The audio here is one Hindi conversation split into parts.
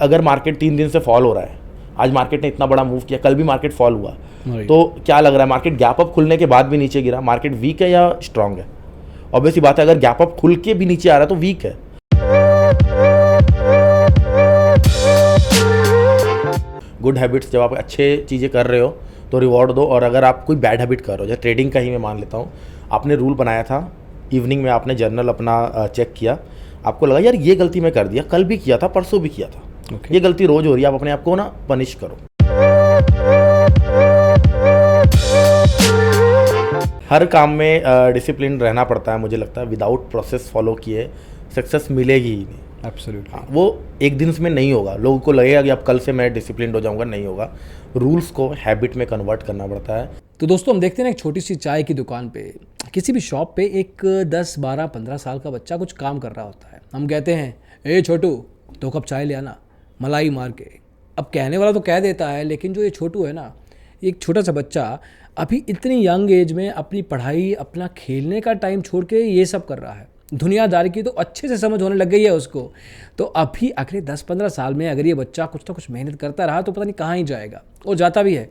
अगर मार्केट 3 दिन से फॉल हो रहा है, आज मार्केट ने इतना बड़ा मूव किया, कल भी मार्केट फॉल हुआ, तो क्या लग रहा है मार्केट गैप अप खुलने के बाद भी नीचे गिरा, मार्केट वीक है या स्ट्रांग है? ऑब्वियसली बात है, अगर गैप अप खुल के भी नीचे आ रहा है तो वीक है। गुड हैबिट्स, जब आप अच्छे चीज़ें कर रहे हो तो रिवॉर्ड दो, और अगर आप कोई बैड हैबिट कर रहे हो, जैसे ट्रेडिंग का ही मैं मान लेता हूँ, आपने रूल बनाया था, इवनिंग में आपने जर्नल अपना चेक किया, आपको लगा यार ये गलती मैं कर दिया, कल भी किया था, परसों भी किया था, ये गलती रोज हो रही है, आप अपने आप को ना पनिश करो। हर काम में डिसिप्लिन रहना पड़ता है, मुझे लगता है विदाउट प्रोसेस फॉलो किए सक्सेस मिलेगी ही नहीं। एब्सोल्युटली। वो एक दिन में नहीं होगा, लोगों को लगेगा कि अब कल से मैं डिसिप्लिन हो जाऊंगा, नहीं होगा। रूल्स को हैबिट में कन्वर्ट करना पड़ता है। तो दोस्तों हम देखते हैं ना, एक छोटी सी चाय की दुकान पे, किसी भी शॉप पे एक 10, 12, 15 साल का बच्चा कुछ काम कर रहा होता है। हम कहते हैं ए छोटू 2 कप चाय ले आना, मलाई मार के। अब कहने वाला तो कह देता है, लेकिन जो ये छोटू है ना, एक छोटा सा बच्चा अभी इतनी यंग एज में अपनी पढ़ाई, अपना खेलने का टाइम छोड़ के ये सब कर रहा है। दुनियादारी की तो अच्छे से समझ होने लग गई है उसको। तो अभी अगले 10-15 साल में अगर ये बच्चा कुछ ना कुछ मेहनत करता रहा तो पता नहीं कहाँ ही जाएगा, और जाता भी है।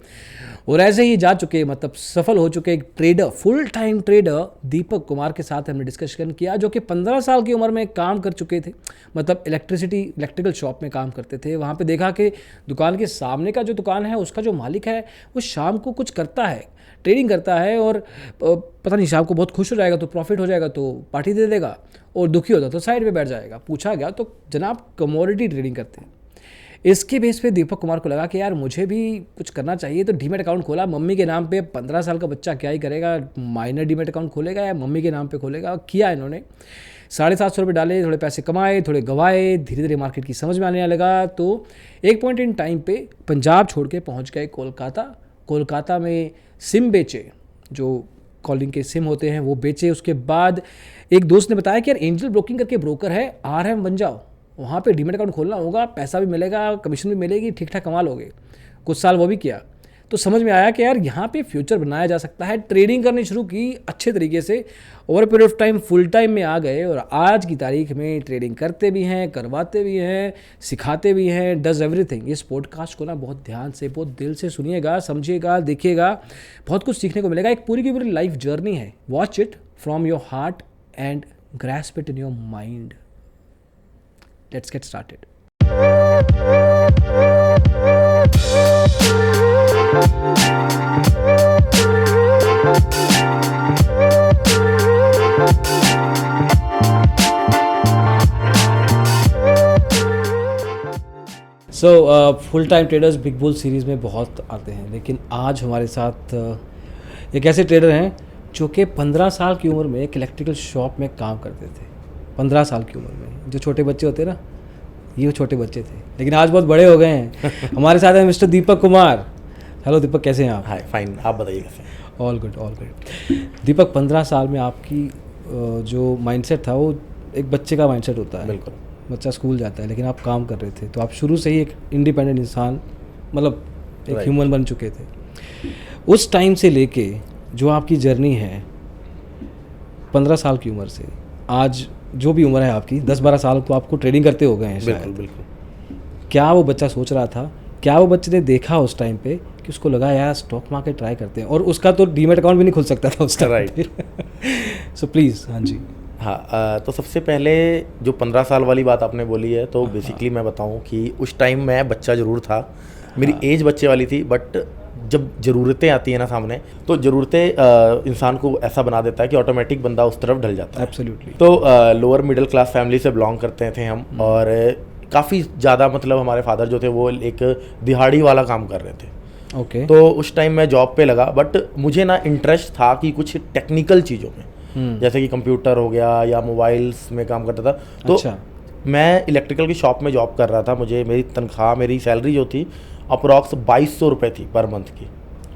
और ऐसे ही जा चुके, मतलब सफल हो चुके एक trader, full time trader Deepak Kumar के साथ हमने डिस्कशन किया, जो कि 15 साल की उम्र में काम कर चुके थे। मतलब इलेक्ट्रिकल शॉप में काम करते थे। वहाँ पे देखा कि दुकान के सामने का जो दुकान है, उसका जो मालिक है वो शाम को कुछ करता है, ट्रेडिंग करता है, और पता नहीं शाम को बहुत खुश हो जाएगा तो प्रॉफिट हो जाएगा तो पार्टी दे देगा, और दुखी होता तो साइड पे बैठ जाएगा। पूछा गया तो जनाब कमोडिटी ट्रेडिंग करते हैं। इसके बेस पे दीपक कुमार को लगा कि यार मुझे भी कुछ करना चाहिए, तो डीमैट अकाउंट खोला मम्मी के नाम पे। 15 साल का बच्चा क्या ही करेगा, माइनर डीमैट अकाउंट खोलेगा या मम्मी के नाम पे खोलेगा। किया इन्होंने, 750 रुपये डाले, थोड़े पैसे कमाए, थोड़े गवाए, धीरे धीरे मार्केट की समझ में आने लगा। तो एक पॉइंट इन टाइम पे पंजाब छोड़ के पहुँच गए कोलकाता में सिम बेचे, जो कॉलिंग के सिम होते हैं वो बेचे। उसके बाद एक दोस्त ने बताया कि यार एंजल ब्रोकिंग करके ब्रोकर है, RM बन जाओ, वहाँ पे डीमैट अकाउंट खोलना होगा, पैसा भी मिलेगा, कमीशन भी मिलेगी, ठीक ठाक कमा लोगे। कुछ साल वो भी किया तो समझ में आया कि यार यहाँ पे फ्यूचर बनाया जा सकता है। ट्रेडिंग करनी शुरू की अच्छे तरीके से, over period of time full time में आ गए, और आज की तारीख में ट्रेडिंग करते भी हैं, करवाते भी हैं, सिखाते भी हैं, डज एवरीथिंग। इस पॉडकास्ट को ना बहुत ध्यान से, बहुत दिल से सुनिएगा, समझिएगा, देखिएगा, बहुत कुछ सीखने को मिलेगा। एक पूरी की पूरी लाइफ जर्नी है। Watch it from your heart and grasp it in your mind. Let's get started. Full time traders big bull series में बहुत आते हैं, लेकिन आज हमारे साथ एक ऐसे ट्रेडर हैं जो कि 15 साल की उम्र में एक इलेक्ट्रिकल शॉप में काम करते थे। 15 साल की उम्र में, जो छोटे बच्चे होते हैं ना, ये वो छोटे बच्चे थे, लेकिन आज बहुत बड़े हो गए हैं। हमारे साथ है मिस्टर दीपक कुमार। हेलो दीपक, कैसे हैं आप? हाय, फाइन, आप बताइए कैसे? All good. दीपक, 15 साल में आपकी जो माइंडसेट था वो एक बच्चे का माइंडसेट होता है। बिल्कुल। बच्चा स्कूल जाता है, लेकिन आप काम कर रहे थे, तो आप शुरू से ही एक इंडिपेंडेंट इंसान, मतलब एक ह्यूमन बन चुके थे। उस टाइम से लेके जो आपकी जर्नी है 15 साल की उम्र से आज जो भी उम्र है आपकी, 10-12 साल तो आपको ट्रेडिंग करते हो गए हैं शायद। बिल्कुल। क्या वो बच्चा सोच रहा था, क्या वो बच्चे ने देखा उस टाइम पे कि उसको लगा यार स्टॉक मार्केट ट्राई करते हैं, और उसका तो डीमैट अकाउंट भी नहीं खुल सकता था उस टाइम, राइट? So please. हाँ जी। हाँ, तो सबसे पहले जो 15 साल वाली बात आपने बोली है, तो बेसिकली मैं बताऊँ कि उस टाइम मैं बच्चा ज़रूर था, मेरी एज बच्चे वाली थी, बट जब ज़रूरतें आती है ना सामने, तो ज़रूरतें इंसान को ऐसा बना देता है कि ऑटोमेटिक बंदा उस तरफ ढल जाता है। एब्सोल्युटली। तो लोअर मिडिल क्लास फैमिली से बिलोंग करते थे हम, और काफ़ी ज़्यादा, मतलब हमारे फादर जो थे वो एक दिहाड़ी वाला काम कर रहे थे। ओके। तो उस टाइम मैं जॉब पे लगा, बट मुझे ना इंटरेस्ट था कि कुछ टेक्निकल चीज़ों में, जैसे कि कंप्यूटर हो गया या मोबाइल्स में काम करता था। तो अच्छा। मैं इलेक्ट्रिकल की शॉप में जॉब कर रहा था। मुझे मेरी तनख्वाह, मेरी सैलरी जो थी अप्रॉक्स 2200 रुपये थी पर मंथ की।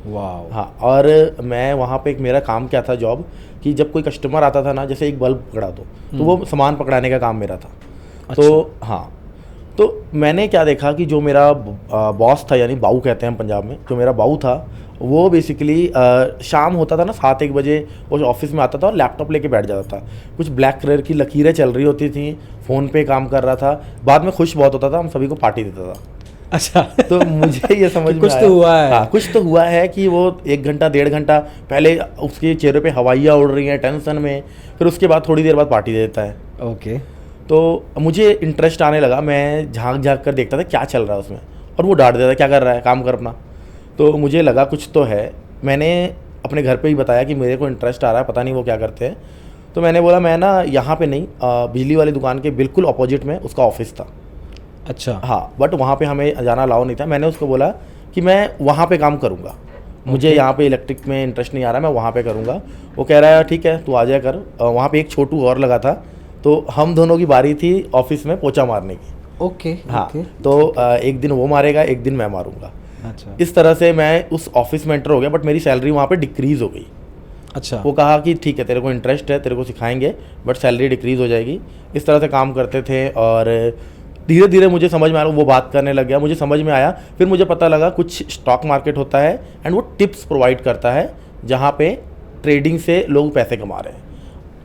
वाह। हाँ, और मैं वहाँ पे एक, मेरा काम क्या था जॉब, कि जब कोई कस्टमर आता था ना, जैसे एक बल्ब पकड़ा दो, तो वो सामान पकड़ाने का काम मेरा था। अच्छा। तो हाँ, तो मैंने क्या देखा कि जो मेरा बॉस था, यानी बाऊ कहते हैं हम पंजाब में, जो मेरा बाऊ था, वो बेसिकली शाम होता था ना 7-1 बजे वो ऑफिस में आता था और लैपटॉप लेके बैठ जाता था, कुछ ब्लैक कलर की लकीरें चल रही होती थी, फ़ोन पे काम कर रहा था, बाद में खुश बहुत होता था, हम सभी को पार्टी देता था। अच्छा तो मुझे ये समझ में कुछ आया, तो हुआ है। हाँ कुछ तो हुआ है कि वो 1 घंटा 1.5 घंटा पहले उसके चेहरे पे हवाइयाँ उड़ रही हैं टेंशन में, फिर उसके बाद थोड़ी देर बाद पार्टी दे देता है। ओके। तो मुझे इंटरेस्ट आने लगा, मैं झांक झांक कर देखता था क्या चल रहा है उसमें, और वो डांट देता क्या कर रहा है, काम कर अपना। तो मुझे लगा कुछ तो है, मैंने अपने घर पे ही बताया कि मेरे को इंटरेस्ट आ रहा है, पता नहीं वो क्या करते हैं। तो मैंने बोला मैं ना यहाँ पे नहीं, बिजली वाली दुकान के बिल्कुल अपोजिट में उसका ऑफिस था। अच्छा। हाँ, बट वहाँ पे हमें जाना अलाउ नहीं था। मैंने उसको बोला कि मैं वहाँ पे काम करूँगा, मुझे यहाँ पे इलेक्ट्रिक में इंटरेस्ट नहीं आ रहा, मैं वहाँ पे करूँगा। वो कह रहा है ठीक है तू आ जाया कर। वहाँ पे एक छोटू और लगा था, तो हम दोनों की बारी थी ऑफिस में पोछा मारने की। ओके। हाँ ओके। तो एक दिन वो मारेगा, एक दिन मैं मारूंगा। अच्छा। इस तरह से मैं उस ऑफिस में एंटर हो गया, बट मेरी सैलरी वहाँ पे डिक्रीज़ हो गई। अच्छा। वो कहा कि ठीक है तेरे को इंटरेस्ट है, तेरे को सिखाएंगे, बट सैलरी डिक्रीज़ हो जाएगी। इस तरह से काम करते थे और धीरे धीरे मुझे समझ में आया, वो बात करने लग गया, मुझे समझ में आया। फिर मुझे पता लगा कुछ स्टॉक मार्केट होता है एंड वो टिप्स प्रोवाइड करता है जहाँ पे ट्रेडिंग से लोग पैसे कमा रहे हैं।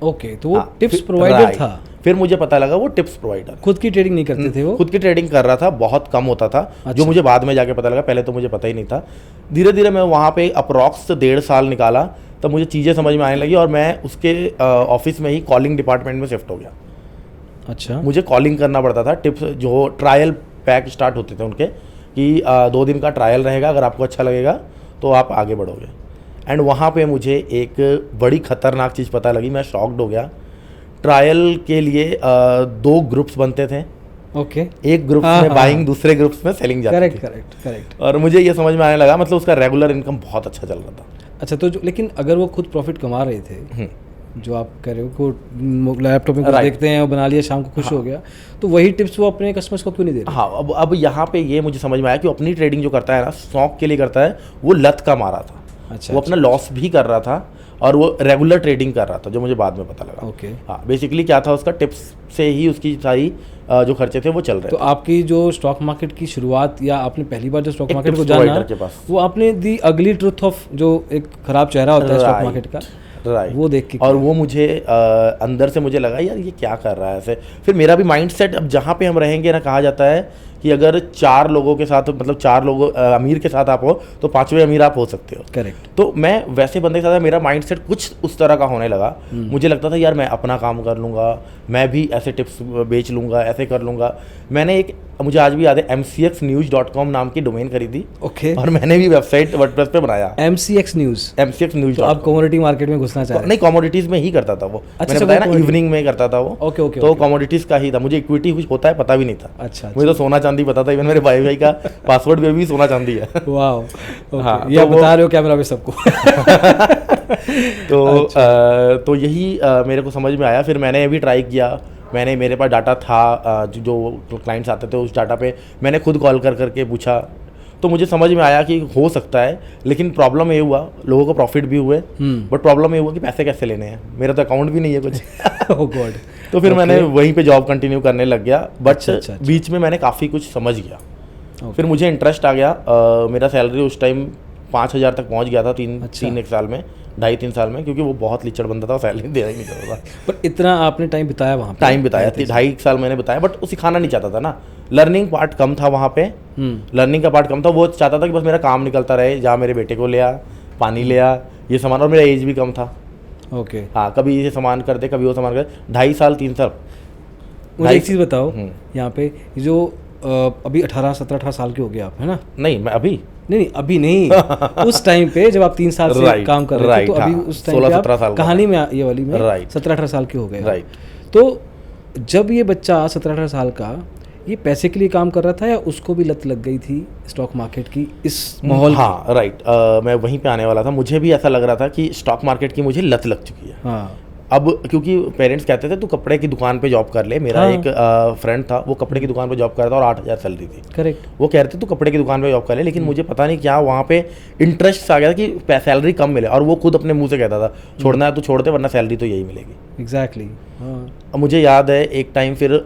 ओके, तो वो हाँ, टिप्स फिर- प्रोवाइडर राइट। था। फिर मुझे पता लगा वो टिप्स प्रोवाइडर, खुद की ट्रेडिंग नहीं करते थे वो। खुद की ट्रेडिंग कर रहा था, बहुत कम होता था। अच्छा। जो मुझे बाद में जाके पता लगा, पहले तो मुझे पता ही नहीं था। धीरे धीरे मैं वहाँ पे अप्रॉक्स 1.5 साल निकाला, तब मुझे चीज़ें समझ में आने लगी और मैं उसके ऑफिस में ही कॉलिंग डिपार्टमेंट में शिफ्ट हो गया। अच्छा। मुझे कॉलिंग करना पड़ता था, टिप्स जो ट्रायल पैक स्टार्ट होते थे उनके कि 2 दिन का ट्रायल रहेगा, अगर आपको अच्छा लगेगा तो आप आगे बढ़ोगे। एंड वहाँ पे मुझे एक बड़ी खतरनाक चीज़ पता लगी, मैं शॉक्ड हो गया। ट्रायल के लिए 2 ग्रुप्स बनते थे, ओके। एक ग्रुप हाँ, में हाँ, बाइंग, दूसरे ग्रुप्स में सेलिंग जाती करेक्ट थी। Correct correct. और मुझे ये समझ में आने लगा, मतलब उसका रेगुलर इनकम बहुत अच्छा चल रहा था। अच्छा, तो लेकिन अगर वो खुद प्रॉफिट कमा रहे थे, जो आप कह रहे हो को लैपटॉप में कुछ Right. देखते हैं और बना लिया, शाम को खुश हो गया, तो वही टिप्स वो अपने कस्टमर्स को क्यों नहीं दे रहे? हाँ, अब यहाँ पे ये मुझे समझ में आया कि वो अपनी ट्रेडिंग जो करता है ना, शौक के लिए करता है, वो लत का मारा था। अच्छा। वो अपना लॉस भी कर रहा था और वो रेगुलर ट्रेडिंग कर रहा था, जो मुझे बाद में पता लगा। ओके। हाँ, बेसिकली क्या था, उसका टिप्स से ही उसकी सारी जो खर्चे थे वो चल रहे तो थे। आपकी जो स्टॉक मार्केट की शुरुआत, या आपने पहली बार जो स्टॉक एक मार्केट को tips जाना, provider के पास। वो आपने दी अगली ट्रुथ ऑफ जो एक खराब चेहरा होता है स्टॉक Right, मार्केट का, राइट, वो देख के और वो मुझे अंदर से मुझे लगा यार ये क्या कर रहा है ऐसे। फिर मेरा भी माइंड सेट, अब जहाँ पे हम रहेंगे ना, कहा जाता है कि अगर 4 लोगों के साथ, मतलब 4 लोगों अमीर के साथ आप हो तो 5वें अमीर आप हो सकते हो। करेक्ट। तो मैं वैसे बंदे के साथ, मेरा माइंड सेट कुछ उस तरह का होने लगा। मुझे लगता था यार मैं अपना काम कर लूँगा, मैं भी ऐसे टिप्स बेच लूँगा, ऐसे कर लूँगा। मैंने एक, मुझे आज भी याद है, mcxnews.com नाम की डोमेन खरीदी ओके। और मैंने भी वेबसाइट वर्डप्रेस पे बनाया, MCX न्यूज़। mcxnews। तो आप कमोडिटी मार्केट में घुसना चाह रहे नहीं, कमोडिटीज में ही करता था वो। अच्छा, मैंने बताया ना, commodity। इवनिंग में करता था वो। ओके, ओके, तो ओके। कमोडिटीज का ही था। मुझे इक्विटी कुछ होता है पता भी नहीं था। अच्छा, मुझे तो सोना चांदी पता था, इवन मेरे भाई का पासवर्ड में भी सोना चांदी है। वाओ। हाँ, ये तो आप वो- बता रहे हो कैमरा पे सबको। तो तो यही मेरे को समझ में आया। फिर मैंने भी ट्राई किया, मेरे पास डाटा था, जो क्लाइंट्स आते थे उस डाटा पे मैंने खुद कॉल कर करके पूछा। तो मुझे समझ में आया कि हो सकता है, लेकिन प्रॉब्लम ये हुआ, लोगों को प्रॉफिट भी हुए, बट प्रॉब्लम ये हुआ कि पैसे कैसे लेने हैं, मेरा तो अकाउंट भी नहीं है कुछ। ओह गॉड। तो फिर मैंने वहीं पे जॉब कंटिन्यू करने लग गया, बट अच्छा। बीच में मैंने काफ़ी कुछ समझ गया। Okay. फिर मुझे इंटरेस्ट आ गया। मेरा सैलरी उस टाइम 5,000 तक पहुंच गया था, तीन एक साल में, 2.5-3 साल में, क्योंकि वो बहुत लिचड़ बंदा था, सैलरी देना ही नहीं चाहता था। पर इतना आपने टाइम बिताया वहाँ पे? टाइम बिताया, 2.5 साल मैंने बिताया, बट वो सिखाना नहीं चाहता था ना। लर्निंग पार्ट कम था वहाँ पे, लर्निंग का पार्ट कम था। वो चाहता था कि बस मेरा काम निकलता रहे, जा मेरे बेटे को ले आ, पानी ले आ, ये सामान, और मेरा एज भी कम था। ओके। हाँ, कभी ये सामान कर दे, कभी वो सामान कर दे। 2.5 साल 3 साल। मुझे एक चीज़ बताओ, यहाँ पे जो अभी 18-17-18 साल के हो गए आप, है ना? नहीं, मैं अभी नहीं अभी नहीं, उस टाइम पे जब आप 3 साल से Right, काम कर रहे थे, तो right, अभी हाँ, उस टाइम पे 16-17 साल आप का कहानी में ये वाली में Right. 17-18 साल के हो गए आप। Right. तो जब ये बच्चा 17-18 साल का, ये पैसे के लिए काम कर रहा था या उसको भी लत लग गई थी स्टॉक मार्केट की इस माहौल? हाँ, राइट। मैं वहीं पे आने वाला था। मुझे भी ऐसा लग रहा था कि स्टॉक मार्केट की मुझे लत लग चुकी है। हाँ। अब क्योंकि पेरेंट्स कहते थे तू कपड़े की दुकान पे जॉब कर ले। मेरा हाँ। एक फ्रेंड था, वो कपड़े की दुकान पे जॉब कर रहा था और 8,000 सैलरी थी। करेक्ट। वो कह रहे थे तू कपड़े की दुकान पे जॉब कर ले, लेकिन मुझे पता नहीं क्या वहाँ पे इंटरेस्ट आ गया था कि सैलरी कम मिले, और वो खुद अपने मुंह से कहता था छोड़ना है तो छोड़ दे, वरना सैलरी तो यही मिलेगी। एग्जैक्टली। हाँ। अब मुझे याद है एक टाइम फिर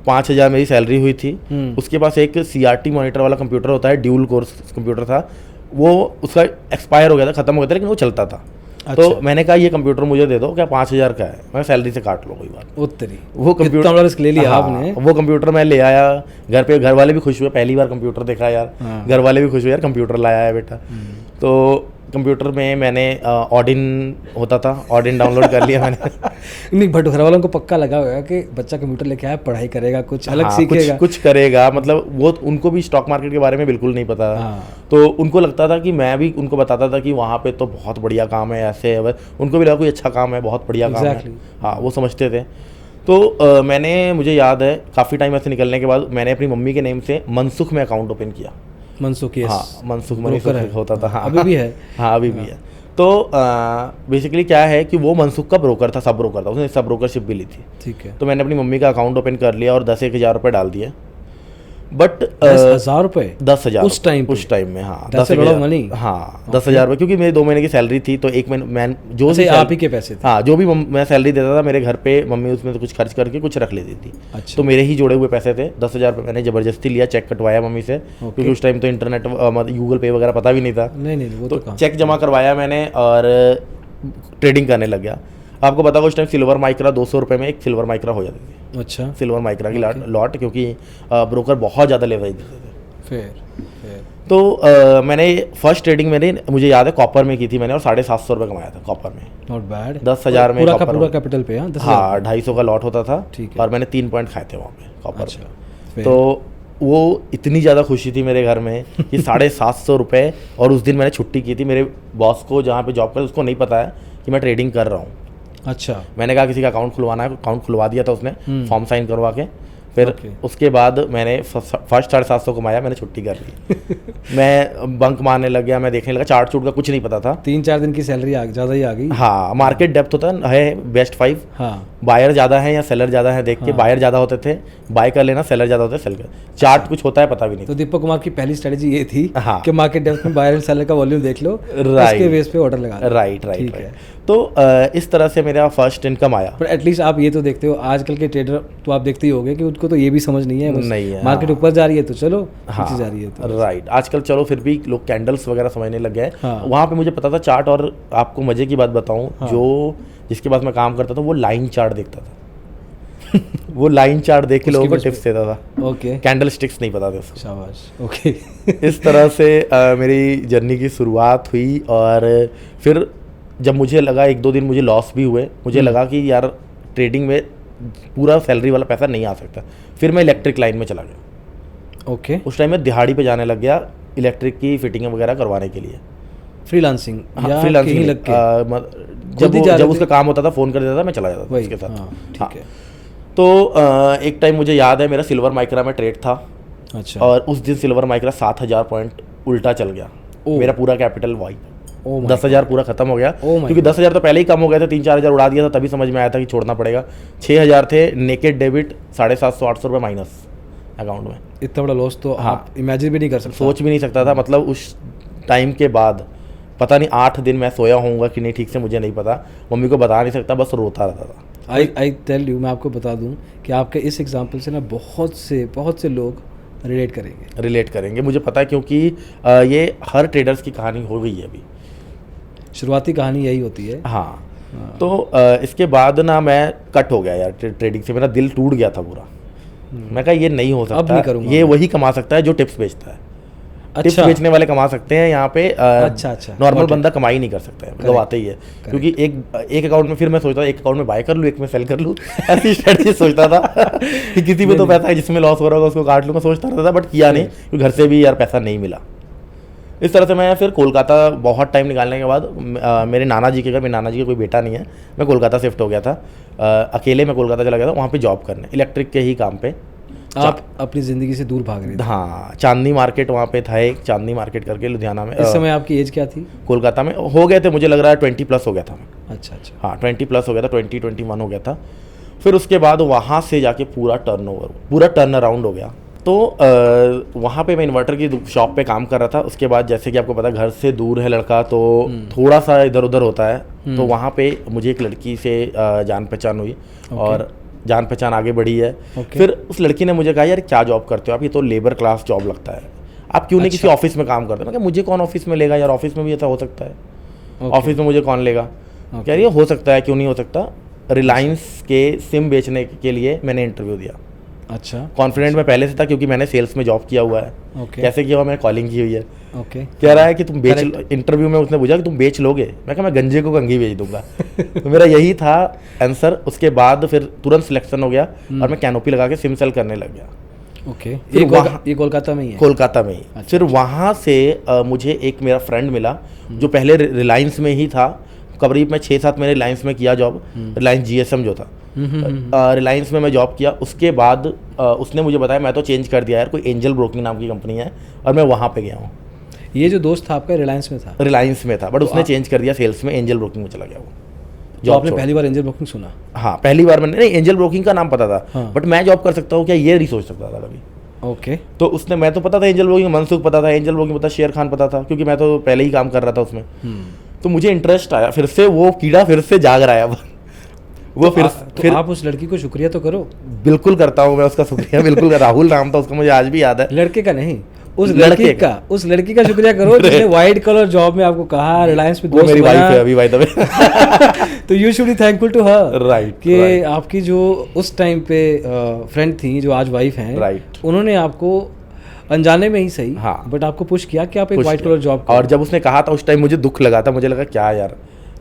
5,000 मेरी सैलरी हुई थी। उसके पास एक CRT मॉनिटर वाला कंप्यूटर होता है, ड्यूल कोर्स कंप्यूटर था। वो उसका एक्सपायर हो गया था, ख़त्म हो गया था, लेकिन वो चलता था। अच्छा। तो मैंने कहा ये कंप्यूटर मुझे दे दो, क्या 5,000 का है, मैं सैलरी से काट लो कोई बात। उत्तरी वो इतना कंप्यूटर बड़ा रिस्क ले लिया हाँ, आपने। वो कंप्यूटर मैं ले आया घर पे, घर वाले भी खुश हुए, पहली बार कंप्यूटर देखा यार। हाँ। घर वाले भी खुश हुए यार कंप्यूटर लाया है बेटा। तो कंप्यूटर में मैंने ऑडिन होता था, ऑडिन डाउनलोड कर लिया मैंने। नहीं, बट घर वालों को पक्का लगा हुआ है कि बच्चा कंप्यूटर लेके आया, पढ़ाई करेगा, कुछ अलग हाँ, सीखेगा। कुछ करेगा, मतलब वो उनको भी स्टॉक मार्केट के बारे में बिल्कुल नहीं पता। हाँ। तो उनको लगता था कि मैं भी उनको बताता था कि वहाँ पे तो बहुत बढ़िया काम है, ऐसे है, उनको भी लगा कोई अच्छा काम है, बहुत बढ़िया काम है। Exactly. हाँ, वो समझते थे। तो मैंने, मुझे याद है काफ़ी टाइम ऐसे निकलने के बाद मैंने अपनी मम्मी के नेम से मनसुख में अकाउंट ओपन किया। मनसुख, yes. हाँ, मनसुख Broker है। होता था। हाँ, अभी भी है। हाँ, अभी भी है। तो बेसिकली क्या है कि वो मनसुख का ब्रोकर था, सब ब्रोकर था, उसने सब ब्रोकरशिप भी ली थी। ठीक है। तो मैंने अपनी मम्मी का अकाउंट ओपन कर लिया और 10-1 हज़ार रुपये डाल दिए। बट 10,000 रुपए 10,000 उस टाइम पे? उस टाइम में, हाँ, That's a lot of money. हाँ, 10,000 रुपये, क्योंकि मेरे 2 महीने की सैलरी थी। तो एक महीने मैं जो भी अच्छा, आप ही के पैसे थे? हाँ, जो भी मैं सैलरी देता था मेरे घर पे मम्मी उसमें से कुछ खर्च करके कुछ रख लेती थी। अच्छा। तो मेरे ही जोड़े हुए पैसे थे। 10,000 रुपये मैंने ज़बरदस्ती लिया, चेक कटवाया मम्मी से, क्योंकि उस टाइम तो इंटरनेट गूगल पे वगैरह पता भी नहीं था। नहीं, वो तो कहाँ। चेक जमा करवाया मैंने और ट्रेडिंग करने लग गया। आपको पता, उस टाइम सिल्वर माइक्रा 200 रुपये में एक सिल्वर माइक्रा हो जाती थी। अच्छा। सिल्वर माइक्रा की लॉट, क्योंकि ब्रोकर बहुत ज़्यादा लेवरेज देते थे। फिर तो मैंने फर्स्ट ट्रेडिंग मैंने, मुझे याद है, कॉपर में की थी मैंने, और 750 रुपये कमाया था कॉपर में। Not bad. 10,000 में पूरा का कॉपर पूरा कैपिटल पे? हाँ, 10,000। हाँ, 250 का लॉट होता था। ठीक है। और मैंने 3 पॉइंट खाए थे वहाँ पे कॉपर अच्छा, में। फिर? तो वो इतनी ज़्यादा खुशी थी मेरे घर में कि 750 रुपये। और उस दिन मैंने छुट्टी की थी, मेरे बॉस को जहाँ पे जॉब कर उसको नहीं पता है कि मैं ट्रेडिंग कर रहा हूँ। अच्छा। मैंने कहा किसी का अकाउंट खुलवाना है, अकाउंट खुलवा दिया था उसने, फॉर्म साइन करवा के। फिर Okay. उसके बाद मैंने फर्स्ट 750 कमाया, मैंने छुट्टी कर ली। मैं बंक मारने लग गया, मैं देखने लगा, चार्ट चूट का कुछ नहीं पता था। 3-4 दिन की सैलरी ज़्यादा ही आ गई। हाँ, मार्केट डेप्थ होता है बेस्ट 5। हाँ। बायर ज़्यादा है या सेलर ज़्यादा है देख के, बायर ज़्यादा होते थे बाय कर लेना, सेलर ज़्यादा होते सेल कर। चार्ट कुछ होता है पता भी नहीं। तो दीपक कुमार की पहली स्ट्रेटजी ये थी हाँ। कि मार्केट डेप्थ में बायर एंड सेलर का वॉल्यूम देख लो, उसके बेस पे ऑर्डर लगा लो। राइट। ठीक है। तो इस तरह से मेरा फर्स्ट इनकम आया। पर एटलीस्ट आप ये तो देखते हो, आजकल के ट्रेडर तो आप देखते ही होंगे कि उनको तो ये भी समझ नहीं है, बस नहीं है, मार्केट हाँ। ऊपर जा रही है तो चलो, हाँ, नीचे जा रही है तो। राइट। आजकल चलो फिर भी लोग कैंडल्स वगैरह समझने लग गए। हाँ। वहाँ पे मुझे पता था चार्ट। और आपको मजे की बात बताऊं, जो जिसके पास मैं काम करता था वो लाइन चार्ट देखता था। वो लाइन चार्ट देख के लोगों को टिप्स देता था। ओके। कैंडल स्टिक्स नहीं पता थे उसको। शाबाश। ओके। इस तरह से मेरी जर्नी की शुरुआत हुई। और फिर जब मुझे लगा, 1-2 दिन मुझे लॉस भी हुए, मुझे लगा कि यार ट्रेडिंग में पूरा सैलरी वाला पैसा नहीं आ सकता। फिर मैं इलेक्ट्रिक लाइन में चला गया। ओके। उस टाइम मैं दिहाड़ी पे जाने लग गया इलेक्ट्रिक की फिटिंग वगैरह करवाने के लिए। फ्रीलांसिंग या फ्रीलांसिंग कहीं लग के? जब उसका काम होता था फ़ोन कर देता था, मैं चला जाता था वही, उसके साथ। हाँ, ठीक हाँ। है। तो एक टाइम मुझे याद है मेरा सिल्वर माइक्रा में ट्रेड था। अच्छा। और उस दिन सिल्वर माइक्रा 7,000 पॉइंट उल्टा चल गया। मेरा पूरा कैपिटल वाइप, 10,000 पूरा खत्म हो गया। क्योंकि 10,000 तो पहले ही कम हो गए थे, 3-4 हज़ार उड़ा दिया था, तभी समझ में आया था कि छोड़ना पड़ेगा। 6,000 थे नेकेड डेबिट, 750-800 रुपये माइनस अकाउंट में। इतना बड़ा लॉस तो हाँ। आप इमेजिन भी नहीं कर सकते। सोच भी नहीं सकता था। मतलब उस टाइम के बाद पता नहीं 8 दिन मैं सोया होऊंगा कि नहीं, ठीक से मुझे नहीं पता। मम्मी को बता नहीं सकता, बस रोता रहता था। आई टेल यू, मैं आपको बता दूं कि आपके इस एग्जाम्पल से ना बहुत से लोग रिलेट करेंगे। मुझे पता है, क्योंकि ये हर ट्रेडर्स की कहानी हो गई है अभी। शुरुआती कहानी यही होती है। हाँ। तो इसके बाद ना मैं कट हो गया यार ट्रेडिंग से, मेरा दिल टूट गया था पूरा। मैं कहा ये नहीं हो सकता, अब नहीं करूँगा। ये वही कमा सकता है जो टिप्स बेचता है। टिप्स अच्छा। बेचने वाले कमा सकते हैं यहाँ पे। अच्छा। नॉर्मल बंदा कमा ही नहीं कर सकता है, गवाते ही है। क्योंकि एक अकाउंट में, फिर मैं सोचता था एक अकाउंट में बाय कर लूँ, एक में सेल कर लूँ, ऐसी स्ट्रेटजी सोचता था कि किसी में तो पैसा है जिसमें लॉस हो रहा होगा उसको काट लूँगा, सोचता रहता था। बट किया नहीं, क्योंकि घर से भी यार पैसा नहीं मिला। इस तरह से मैं फिर कोलकाता बहुत टाइम निकालने के बाद मेरे नाना जी के घर, मेरे नाना जी का कोई बेटा नहीं है, मैं कोलकाता शिफ्ट हो गया था। अकेले मैं कोलकाता चला गया था वहाँ पे जॉब करने, इलेक्ट्रिक के ही काम पे। आप अपनी ज़िंदगी से दूर भाग रहे थे। हाँ, चांदनी मार्केट वहाँ पे था एक, चांदनी मार्केट करके लुधियाना में। इस समय आपकी एज क्या थी? कोलकाता में हो गए थे, मुझे लग रहा है 20+ हो गया था मैं। अच्छा। हाँ, 20+ हो गया था, 20-21 हो गया था। फिर उसके बाद वहाँ से जाके पूरा टर्न अराउंड हो गया। तो वहाँ पे मैं इन्वर्टर की शॉप पे काम कर रहा था। उसके बाद जैसे कि आपको पता, घर से दूर है लड़का, तो थोड़ा सा इधर उधर होता है। तो वहाँ पे मुझे एक लड़की से जान पहचान हुई, और जान पहचान आगे बढ़ी है। फिर उस लड़की ने मुझे कहा, यार क्या जॉब करते हो आप, ये तो लेबर क्लास जॉब लगता है, आप क्यों नहीं किसी ऑफिस में काम करते? मैं कहा मुझे कौन ऑफिस में लेगा यार, ऑफिस में भी ऐसा हो सकता है, ऑफिस में मुझे कौन लेगा? कह रही है हो सकता है, क्यों नहीं हो सकता। रिलायंस के सिम बेचने के लिए मैंने इंटरव्यू दिया। अच्छा, कॉन्फिडेंट मैं पहले से था क्योंकि मैंने सेल्स में जॉब किया हुआ है। कैसे किया हुआ? मैंने कॉलिंग की हुई है। कह रहा है कि तुम बेच, इंटरव्यू में उसने पूछा कि तुम बेच लोगे? मैं कहा मैं गंजे को कंघी बेच दूंगा। तो मेरा यही था आंसर। उसके बाद फिर तुरंत सिलेक्शन हो गया और मैं कैनोपी लगा के सिम सेल करने लग गया। ये कोलकाता में ही है? कोलकाता में ही। फिर वहाँ से मुझे एक मेरा फ्रेंड मिला जो पहले रिलायंस में ही था। करीब मैं 6-7 महीने रिलायंस में किया जॉब, रिलायंस GSM जो था, रिलायंस में मैं जॉब किया। उसके बाद उसने मुझे बताया मैं तो चेंज कर दिया यार, कोई एंजल ब्रोकिंग नाम की कंपनी है, और मैं वहाँ पे गया हूँ। ये जो दोस्त था आपका रिलायंस में था? रिलायंस में था, बट उसने चेंज कर दिया सेल्स में, एंजल ब्रोकिंग में चला गया वो। जो आपने पहली बार एंजल ब्रोकिंग सुना? हाँ, पहली बार मैंने, नहीं एंजल ब्रोकिंग का नाम पता था, बट मैं जॉब कर सकता हूँ क्या ये नहीं सोच सकता था कभी। तो उसने, मैं तो पता था एंजल ब्रोकिंग, मनसुख पता था, एंजल ब्रोकिंग पता, शेर खान पता था, क्योंकि मैं तो पहले ही काम कर रहा था उसमें। तो मुझे इंटरेस्ट आया, फिर से वो कीड़ा फिर से जाग रहा है अब। वो तो फिर आप उस लड़की को शुक्रिया तो करो। बिल्कुल करता हूँ मैं उसका शुक्रिया, बिल्कुल। राहुल नाम था उसका, मुझे आज भी याद है। लड़के का नहीं, उस लड़की का शुक्रिया करो जिसने व्हाइट कलर जॉब में आपको कहा, रिलायंस में दोस्त मेरी वाइफ है अभी, बाय द वे। तो you should be thankful to her, right, कि आपकी जो उस टाइम पे फ्रेंड थी, जो आज वाइफ हैं, राइट, उन्होंने आपको अनजाने में ही सही, हाँ, बट आपको पुश किया कि आप एक व्हाइट कलर जॉब करो। और जब उसने कहा था उस टाइम मुझे दुख लगा था, मुझे लगा क्या यार,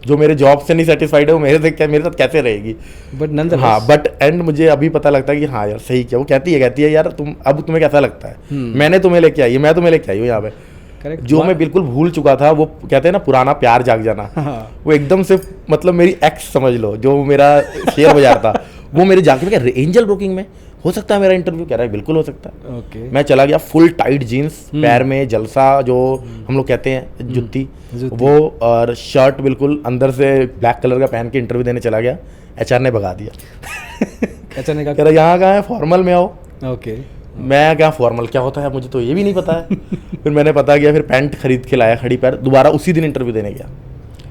जो मेरे जॉब से नहीं सेटिस्फाइड है वो मेरे साथ कैसे रहेगी। बट नंदरलेस, हाँ, बट एंड मुझे अभी पता लगता है कि हाँ यार सही किया। वो कहती है यार तुम, अब तुम्हें कैसा लगता है, मैंने तुम्हें लेके आई, मैं तुम्हें लेके आई हूँ यहाँ पे। करेक्ट। जो मैं बिल्कुल भूल चुका था, वो कहते हैं ना पुराना प्यार जाग जाना, वो एकदम से, मतलब मेरी एक्स समझ लो, जो मेरा शेयर बाजार था, वो मेरे जाके एंजल ब्रोकिंग में हो सकता है मेरा इंटरव्यू। कह रहा है बिल्कुल हो सकता है। मैं चला गया, फुल टाइट जीन्स, पैर में जलसा जो हम लोग कहते हैं, जुत्ती वो, और शर्ट बिल्कुल अंदर से ब्लैक कलर का पहन के इंटरव्यू देने चला गया। HR ने भगा दिया। HR ने कह रहा यहाँ कहाँ है, फॉर्मल में आओ। मैं क्या फॉर्मल क्या होता है, मुझे तो ये भी नहीं पता है। फिर मैंने पता किया, फिर पैंट खरीद के लाया खड़ी पैर, दोबारा उसी दिन इंटरव्यू देने गया।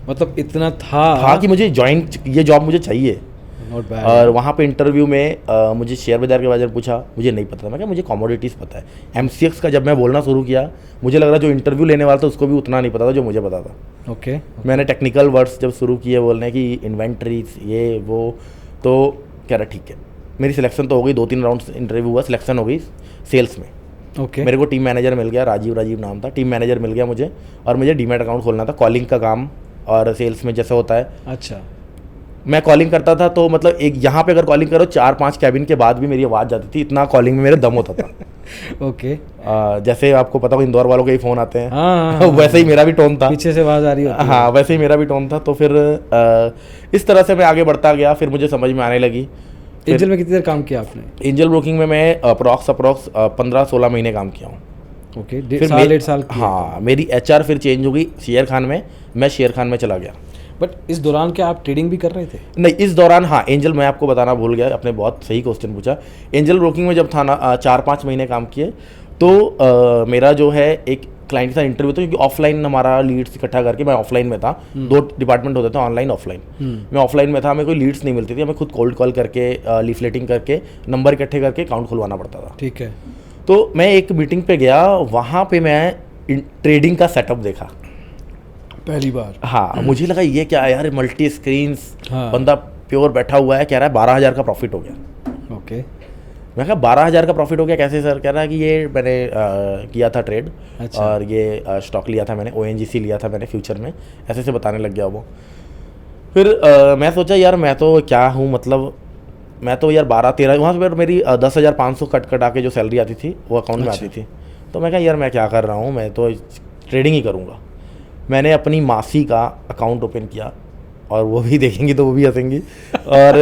मतलब इतना था कि मुझे ये जॉब मुझे चाहिए। और वहाँ पे इंटरव्यू में मुझे शेयर बाजार के बारे में पूछा, मुझे नहीं पता था। मैं क्या, मुझे कमोडिटीज़ पता है। MCX का जब मैं बोलना शुरू किया, मुझे लग रहा जो इंटरव्यू लेने वाला था उसको भी उतना नहीं पता था जो मुझे पता था। मैंने टेक्निकल वर्ड्स जब शुरू किए बोलने की, इन्वेंट्रीज ये वो, तो कह रहा ठीक है। मेरी सिलेक्शन तो हो गई, 2-3 राउंड इंटरव्यू हुआ, सिलेक्शन हो गई सेल्स में। मेरे को टीम मैनेजर मिल गया, राजीव नाम था, टीम मैनेजर मिल गया मुझे, और मुझे डीमैट अकाउंट खोलना था, कॉलिंग का काम, और सेल्स में जैसे होता है। अच्छा, मैं कॉलिंग करता था, तो मतलब एक यहाँ पे अगर कॉलिंग करो 4-5 कैबिन के बाद भी मेरी आवाज़ जाती थी, इतना कॉलिंग में मेरे दम होता था। जैसे आपको पता हो इंदौर वालों के ही फ़ोन आते हैं, हाँ, वैसे ही मेरा भी टोन था, पीछे से आवाज़ आ रही होती है। हाँ, वैसे ही मेरा भी टोन था। तो फिर इस तरह से मैं आगे बढ़ता गया, फिर मुझे समझ में आने लगी। एंजल में कितनी देर काम किया आपने? एंजल ब्रोकिंग में मैं अप्रॉक्स 15-16 महीने काम किया हूँ। फिर 1.5 साल। हाँ, मेरी HR फिर चेंज हो गई शेर खान में, मैं शेर खान में चला गया। बट इस दौरान क्या आप ट्रेडिंग भी कर रहे थे? नहीं, इस दौरान हाँ, एंजल मैं आपको बताना भूल गया, आपने बहुत सही क्वेश्चन पूछा। एंजल ब्रोकिंग में जब था ना 4-5 महीने काम किए, तो मेरा जो है एक क्लाइंट के साथ इंटरव्यू था, क्योंकि ऑफलाइन हमारा लीड्स इकट्ठा करके, मैं ऑफलाइन में था, 2 डिपार्टमेंट होते थे, ऑनलाइन ऑफलाइन। मैं ऑफलाइन में था, हमें कोई लीड्स नहीं मिलती थी, हमें खुद कोल्ड कॉल करके, लीफलेटिंग करके, नंबर इकट्ठे करके अकाउंट खुलवाना पड़ता था। ठीक है। तो मैं एक मीटिंग पे गया, वहाँ पे मैं ट्रेडिंग का सेटअप देखा पहली बार। हाँ, मुझे लगा ये क्या है यार, मल्टी स्क्रीन्स, बंदा प्योर बैठा हुआ है, कह रहा है 12,000 का प्रॉफिट हो गया। मैं कहा 12,000 का प्रॉफिट हो गया कैसे सर? कह रहा है कि ये मैंने किया था ट्रेड। अच्छा। और ये स्टॉक लिया था मैंने, ONGC लिया था मैंने फ्यूचर में, ऐसे से बताने लग गया वो। फिर मैं सोचा यार मैं तो क्या हूँ, मतलब मैं तो यार 12-13, वहाँ पर मेरी 10,500 कट आके जो सैलरी आती थी वो अकाउंट में आती थी। तो मैं कहा यार मैं क्या कर रहा हूँ, मैं तो ट्रेडिंग ही करूँगा। मैंने अपनी मासी का अकाउंट ओपन किया, और वो भी देखेंगी तो वो भी हंसेंगी, और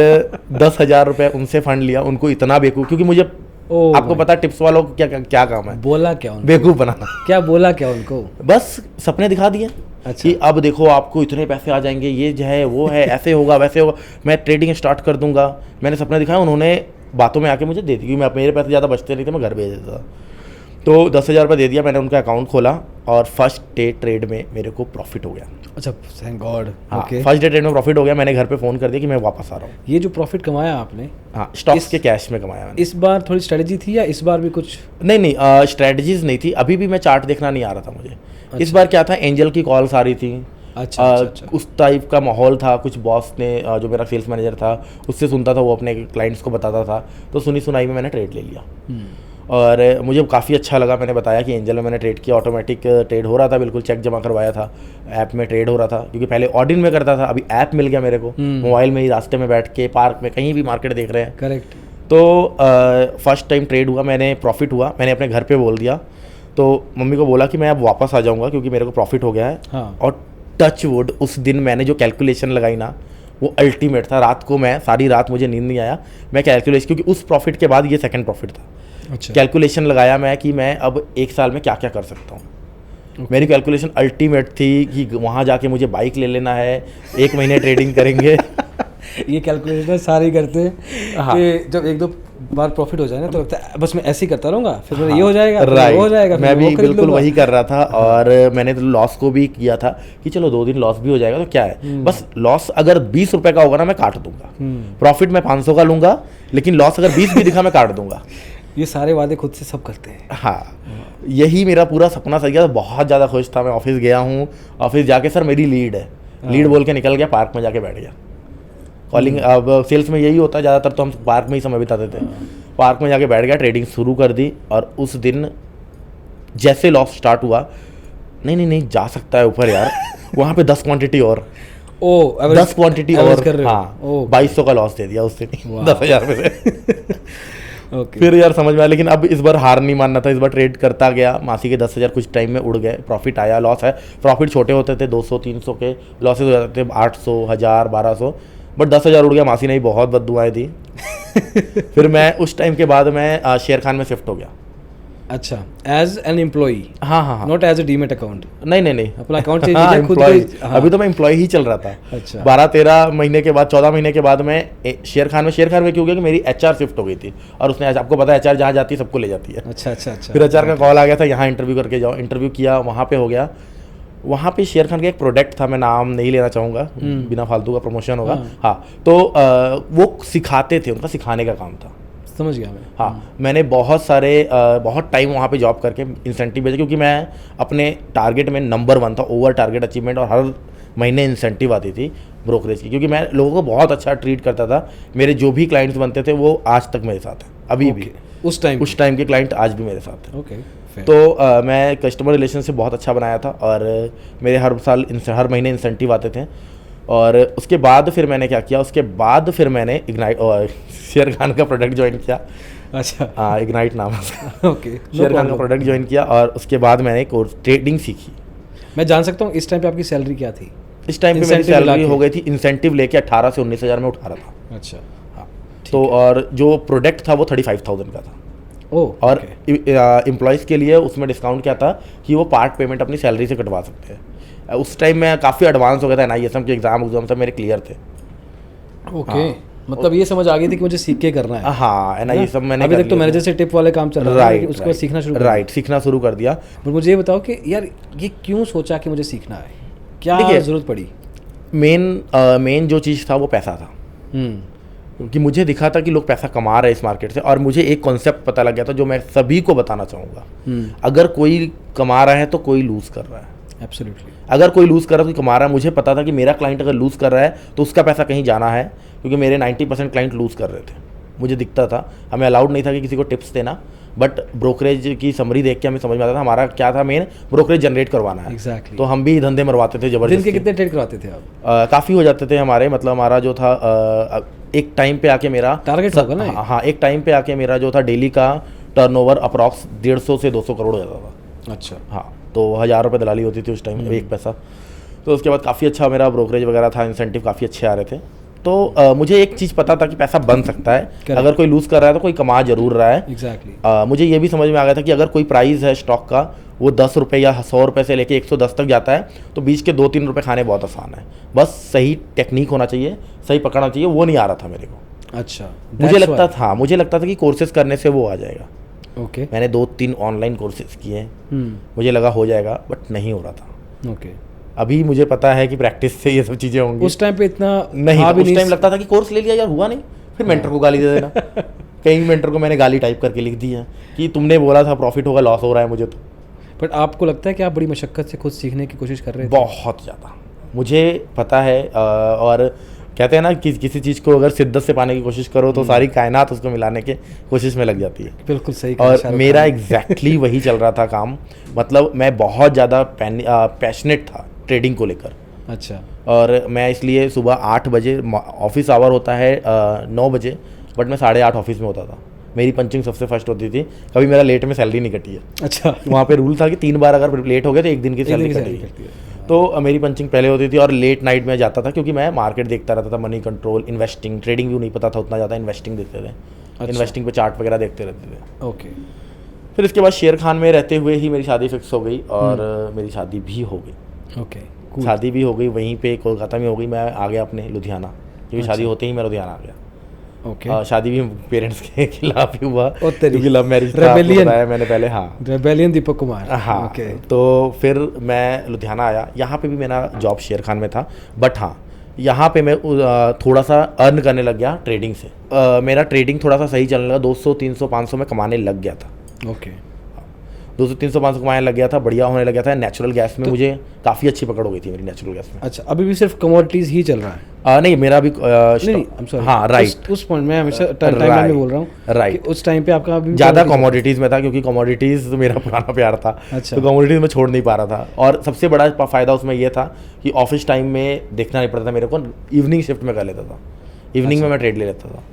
10,000 रुपये उनसे फंड लिया। उनको इतना बेवकूफ़, क्योंकि मुझे आपको पता है टिप्स वालों को क्या काम है, बोला क्या उनको? बेवकूफ़ बनाना। क्या बोला क्या उनको? बस सपने दिखा दिए। अच्छा। कि अब देखो आपको इतने पैसे आ जाएंगे, ये जो है वो है, ऐसे होगा वैसे होगा, मैं ट्रेडिंग स्टार्ट कर दूंगा। मैंने सपने दिखाया, उन्होंने बातों में आके मुझे दे दी, क्योंकि मेरे पैसे ज़्यादा बचते नहीं थे, मैं घर भेज देता था। तो 10,000 रुपये दे दिया मैंने, उनका अकाउंट खोला, और फर्स्ट डे ट्रेड में मेरे को प्रॉफिट हो गया। अच्छा, थैंक गॉड। हाँ, ओके, फर्स्ट डे ट्रेड में प्रॉफिट हो गया। मैंने घर पे फ़ोन कर दिया कि मैं वापस आ रहा हूँ। ये जो प्रॉफिट कमाया आपने, हाँ, स्टॉक्स के कैश में कमाया मैंने। इस बार थोड़ी स्ट्रेटजी थी या इस बार भी कुछ? नहीं, स्ट्रेटजीज नहीं थी, अभी भी मैं चार्ट देखना नहीं आ रहा था मुझे। इस बार क्या था, एंजल की कॉल्स आ रही थी। अच्छा, उस टाइप का माहौल था। कुछ बॉस ने जो मेरा सेल्स मैनेजर था उससे सुनता था, वो अपने क्लाइंट्स को बताता था, तो सुनी सुनाई में मैंने ट्रेड ले लिया। और मुझे काफ़ी अच्छा लगा। मैंने बताया कि एंजल में मैंने ट्रेड किया, ऑटोमेटिक ट्रेड हो रहा था, बिल्कुल चेक जमा करवाया था, ऐप में ट्रेड हो रहा था, क्योंकि पहले ऑर्डिन में करता था, अभी ऐप मिल गया मेरे को, मोबाइल में ही रास्ते में बैठ के, पार्क में, कहीं भी मार्केट देख रहे हैं। करेक्ट। तो फर्स्ट टाइम ट्रेड हुआ, मैंने प्रॉफिट हुआ, मैंने अपने घर पे बोल दिया। तो मम्मी को बोला कि मैं अब वापस आ जाऊँगा क्योंकि मेरे को प्रॉफिट हो गया है। हाँ। और टच वुड, उस दिन मैंने जो कैलकुलेशन लगाई ना, वो अल्टीमेट था। रात को मैं सारी रात मुझे नींद नहीं आया, मैं कैलकुलेशन, क्योंकि उस प्रॉफिट के बाद ये सेकंड प्रॉफिट था। अच्छा। कैलकुलेशन लगाया मैं कि मैं अब एक साल में क्या क्या कर सकता हूँ। मेरी कैलकुलेशन अल्टीमेट थी कि वहाँ जाके मुझे बाइक ले लेना है, 1 महीने ट्रेडिंग करेंगे। ये कैलकुलेशन सारे करते हैं। हाँ। कि जब एक दो बार प्रॉफिट हो जाए ना तो लगता है बस मैं ऐसे ही करता रहूँगा, फिर मेरा ये हो जाएगा, फिर राइट, वो हो जाएगा, मैं फिर वो भी खरीद बिल्कुल लूँगा। वही कर रहा था। और मैंने तो लॉस को भी किया था कि चलो 2 दिन लॉस भी हो जाएगा तो क्या है, बस लॉस अगर 20 रुपए का होगा ना मैं काट दूंगा, प्रॉफिट मैं 500 का लूंगा, लेकिन लॉस अगर 20 भी दिखा मैं काट दूंगा। ये सारे वादे खुद से सब करते हैं। हाँ, यही मेरा पूरा सपना सच गया। बहुत ज़्यादा खुश था मैं। ऑफिस गया हूँ, ऑफिस जाके सर मेरी लीड है, लीड बोल के निकल गया, पार्क में जाके बैठ गया। कॉलिंग, अब सेल्स में यही होता है ज़्यादातर, तो हम पार्क में ही समय बिताते थे। पार्क में जाके बैठ गया, ट्रेडिंग शुरू कर दी। और उस दिन जैसे लॉस स्टार्ट हुआ, नहीं जा सकता है ऊपर यार, वहाँ पे 10 क्वांटिटी और, 10 क्वांटिटी और, हाँ, 2200 का लॉस दे दिया उस दिन 10,000 में से। ओके। फिर यार समझ में आया, लेकिन अब इस बार हार नहीं मानना था। इस बार ट्रेड करता गया, मासी के 10,000 कुछ टाइम में उड़ गए, प्रॉफिट आया, लॉस है। प्रॉफिट छोटे होते थे, 200-300 के, लॉसेज हो जाते थे 800, 1000, 1200, बट 10,000 उड़ गया। मासी ने ही बहुत बद्दुआएं दी। फिर मैं उस टाइम के बाद मैं शेर खान में शिफ्ट हो गया। अच्छा, एज एन एम्प्लॉई? हाँ, not as a demat account? नहीं, अपना अकाउंट चेंज हाँ, किया खुद employee। का ही? हाँ। अभी तो मैं एम्प्लॉय ही चल रहा था। अच्छा। 12-13 महीने के बाद, 14 महीने के बाद मैं शेर खान में क्यों गया कि मेरी HR शिफ्ट हो गई थी, और उसने, आपको पता है HR जहाँ जाती है सबको ले जाती है। अच्छा। फिर HR का कॉल आ गया था, यहाँ इंटरव्यू करके जाओ। इंटरव्यू किया, वहाँ पे हो गया। वहाँ पे शेर खान का एक प्रोडक्ट था, मैं नाम नहीं लेना चाहूँगा, बिना फालतू का प्रमोशन होगा। हाँ, तो वो सिखाते थे, उनका सिखाने का काम था। समझ गया मैं। हाँ, मैंने बहुत टाइम वहाँ पे जॉब करके इंसेंटिव भेजा, क्योंकि मैं अपने टारगेट में नंबर 1 था, ओवर टारगेट अचीवमेंट, और हर महीने इंसेंटिव आती थी ब्रोकरेज की, क्योंकि मैं लोगों को बहुत अच्छा ट्रीट करता था। मेरे जो भी क्लाइंट्स बनते थे वो आज तक मेरे साथ हैं, अभी भी। उस टाइम के क्लाइंट आज भी मेरे साथ हैं। ओके। तो मैं कस्टमर रिलेशनशिप बहुत अच्छा बनाया था, और मेरे हर महीने इंसेंटिव आते थे। और उसके बाद फिर मैंने क्या किया, उसके बाद फिर मैंने इग्नाइट शेर खान का प्रोडक्ट ज्वाइन किया। अच्छा। हाँ, इग्नाइट नाम है। ओके। शेर खान का प्रोडक्ट ज्वाइन किया, और उसके बाद मैंने कोर्स ट्रेडिंग सीखी। मैं जान सकता हूँ इस टाइम पे आपकी सैलरी क्या थी? इस टाइम पे मेरी सैलरी हो गई थी, इंसेंटिव लेके 18 से 19,000 में उठा रहा था। अच्छा। हाँ, तो और जो प्रोडक्ट था वो 35,000 का था। और एम्प्लॉयज़ के लिए उसमें डिस्काउंट क्या था कि वो पार्ट पेमेंट अपनी सैलरी से कटवा सकते हैं। उस टाइम मैं काफ़ी एडवांस हो गया था, NISM के एग्जाम सब मेरे क्लियर थे। ओके। मतलब ये समझ आ गई थी कि मुझे सीख के करना है। हाँ, NISM मैंने अभी तक तो मैनेजर से टिप वाले काम चल रहा है, उसको सीखना शुरू कर दिया। पर मुझे ये बताओ कि यार ये क्यों सोचा कि मुझे सीखना है, क्या जरूरत पड़ी? मेन जो चीज़ था वो पैसा था। क्योंकि मुझे दिखा था कि लोग पैसा कमा रहे हैं इस मार्केट से, और मुझे एक कॉन्सेप्ट पता लग गया था जो मैं सभी को बताना चाहूँगा। अगर कोई कमा रहा है तो कोई लूज़ कर रहा है। एब्सोल्युटली। अगर कोई लूज़ कर रहा है, कोई कमा रहा है। मुझे पता था कि मेरा क्लाइंट अगर लूज़ कर रहा है तो उसका पैसा कहीं जाना है, क्योंकि मेरे 90% क्लाइंट लूज़ कर रहे थे, मुझे दिखता था। हमें अलाउड नहीं था कि किसी को टिप्स देना, बट ब्रोकरेज की समरी देख के हमें समझ में आता था हमारा क्या था, मेन ब्रोकरेज जनरेट करवाना है। Exactly. तो हम भी धंधे मरवाते थे जबरदस्ती। दिन के कितने ट्रेड करवाते थे आप? काफ़ी हो जाते थे हमारे, मतलब हमारा जो था एक टाइम पे आके मेरा टारगेट होगा ना। हाँ, एक टाइम पे आके मेरा जो था डेली का टर्नओवर अप्रॉक्स 150 से 200 करोड़ हो जाता था। अच्छा। हाँ, तो 1,000 रुपये दलाली होती थी उस टाइम, 1 पैसा। तो उसके बाद काफ़ी अच्छा मेरा ब्रोकरेज वगैरह था, इंसेंटिव काफ़ी अच्छे आ रहे थे। तो मुझे एक चीज़ पता था कि पैसा बन सकता है। अगर कोई लूज़ कर रहा है तो कोई कमा जरूर रहा है। एग्जैक्टली। मुझे ये भी समझ में आ गया था कि अगर कोई प्राइस है स्टॉक का, वो 10 रुपये या 100 रुपये से लेके 110 तक जाता है, तो बीच के 2-3 रुपये खाने बहुत आसान है। बस सही टेक्निक होना चाहिए, सही पकड़ना चाहिए। वो नहीं आ रहा था मेरे को। अच्छा। मुझे लगता था कि कोर्सेज करने से वो आ जाएगा। ओके। मैंने 2-3 ऑनलाइन कोर्सेज किए, मुझे लगा हो जाएगा, बट नहीं हो रहा था। ओके। अभी मुझे पता है कि प्रैक्टिस से ये सब चीज़ें होंगी। उस टाइम पे इतना नहीं था था, भी उस टाइम लगता था कि कोर्स ले लिया यार, हुआ नहीं, फिर मेंटर को गाली दे देना। कई मेंटर को मैंने गाली टाइप करके लिख दी है कि तुमने बोला था प्रॉफिट होगा, लॉस हो रहा है मुझे तो। बट आपको लगता है कि आप बड़ी मशक्क़त से खुद सीखने की कोशिश कर रहे थे? बहुत ज़्यादा मुझे पता है, और कहते हैं ना कि किसी चीज़ को अगर शिद्दत से पाने की कोशिश करो तो सारी कायनात उसको मिलाने के कोशिश में लग जाती है। बिल्कुल सही कहा और शाहरुख मेरा खान। एग्जैक्टली वही चल रहा था काम। मतलब मैं बहुत ज़्यादा पैशनेट था ट्रेडिंग को लेकर। अच्छा। और मैं इसलिए सुबह 8 बजे, ऑफिस आवर होता है 9 बजे, बट मैं 8:30 ऑफिस में होता था। मेरी पंचिंग सबसे फर्स्ट होती थी, कभी मेरा लेट में सैलरी नहीं कटी है। अच्छा। वहाँ पे रूल था कि 3 बार अगर लेट हो गए तो 1 दिन की सैलरी कटेगी। तो मेरी पंचिंग पहले होती थी और लेट नाइट में जाता था, क्योंकि मैं मार्केट देखता रहता था, मनी कंट्रोल, इन्वेस्टिंग, ट्रेडिंग भी नहीं पता था उतना ज़्यादा, इन्वेस्टिंग देखते थे। अच्छा। इन्वेस्टिंग पे चार्ट वगैरह देखते रहते थे। ओके। फिर इसके बाद शेर खान में रहते हुए ही मेरी शादी फिक्स हो गई, और मेरी शादी भी हो गई। ओके। शादी भी हो गई वहीं पे कोलकाता में हो गई। मैं आ गया अपने लुधियाना, क्योंकि शादी होते ही मैं लुधियाना आ गया। ओके। शादी भी पेरेंट्स के खिलाफ ही हुआ, ओ तेरी। क्योंकि लव मैरिज था, आपको Rebellion। बताया मैंने पहले। हाँ, रेबेलियन दीपक कुमार। हाँ। ओके। तो फिर मैं लुधियाना आया, यहाँ पे भी मेरा जॉब शेर खान में था, बट हाँ यहाँ पे मैं थोड़ा सा अर्न करने लग गया ट्रेडिंग से। मेरा ट्रेडिंग थोड़ा सा सही चलने लगा, 200, 300, 500 में कमाने लग गया था। ओके। 200, 300, 500 कमाने लग गया था, बढ़िया होने लग गया था। नेचुरल गैस में मुझे काफ़ी अच्छी पकड़ हो गई थी मेरी नेचुरल गैस में। अच्छा, अभी भी सिर्फ कमोडिटीज ही चल रहा है? नहीं, मेरा भी नहीं, I'm sorry। हाँ, राइट। उस पॉइंट में हमेशा टाइमलाइन में बोल रहा हूँ, राइट। उस टाइम पे आपका अभी ज़्यादा कमोडिटीज़ में था, क्योंकि कमोडिटीज़ मेरा पुराना प्यार था। अच्छा। तो कमोडिटीज़ में छोड़ नहीं पा रहा था, और सबसे बड़ा फ़ायदा उसमें यह था कि ऑफिस टाइम में देखना नहीं पड़ता था मेरे को, इवनिंग शिफ्ट में कर लेता था। इवनिंग में मैं ट्रेड ले लेता था।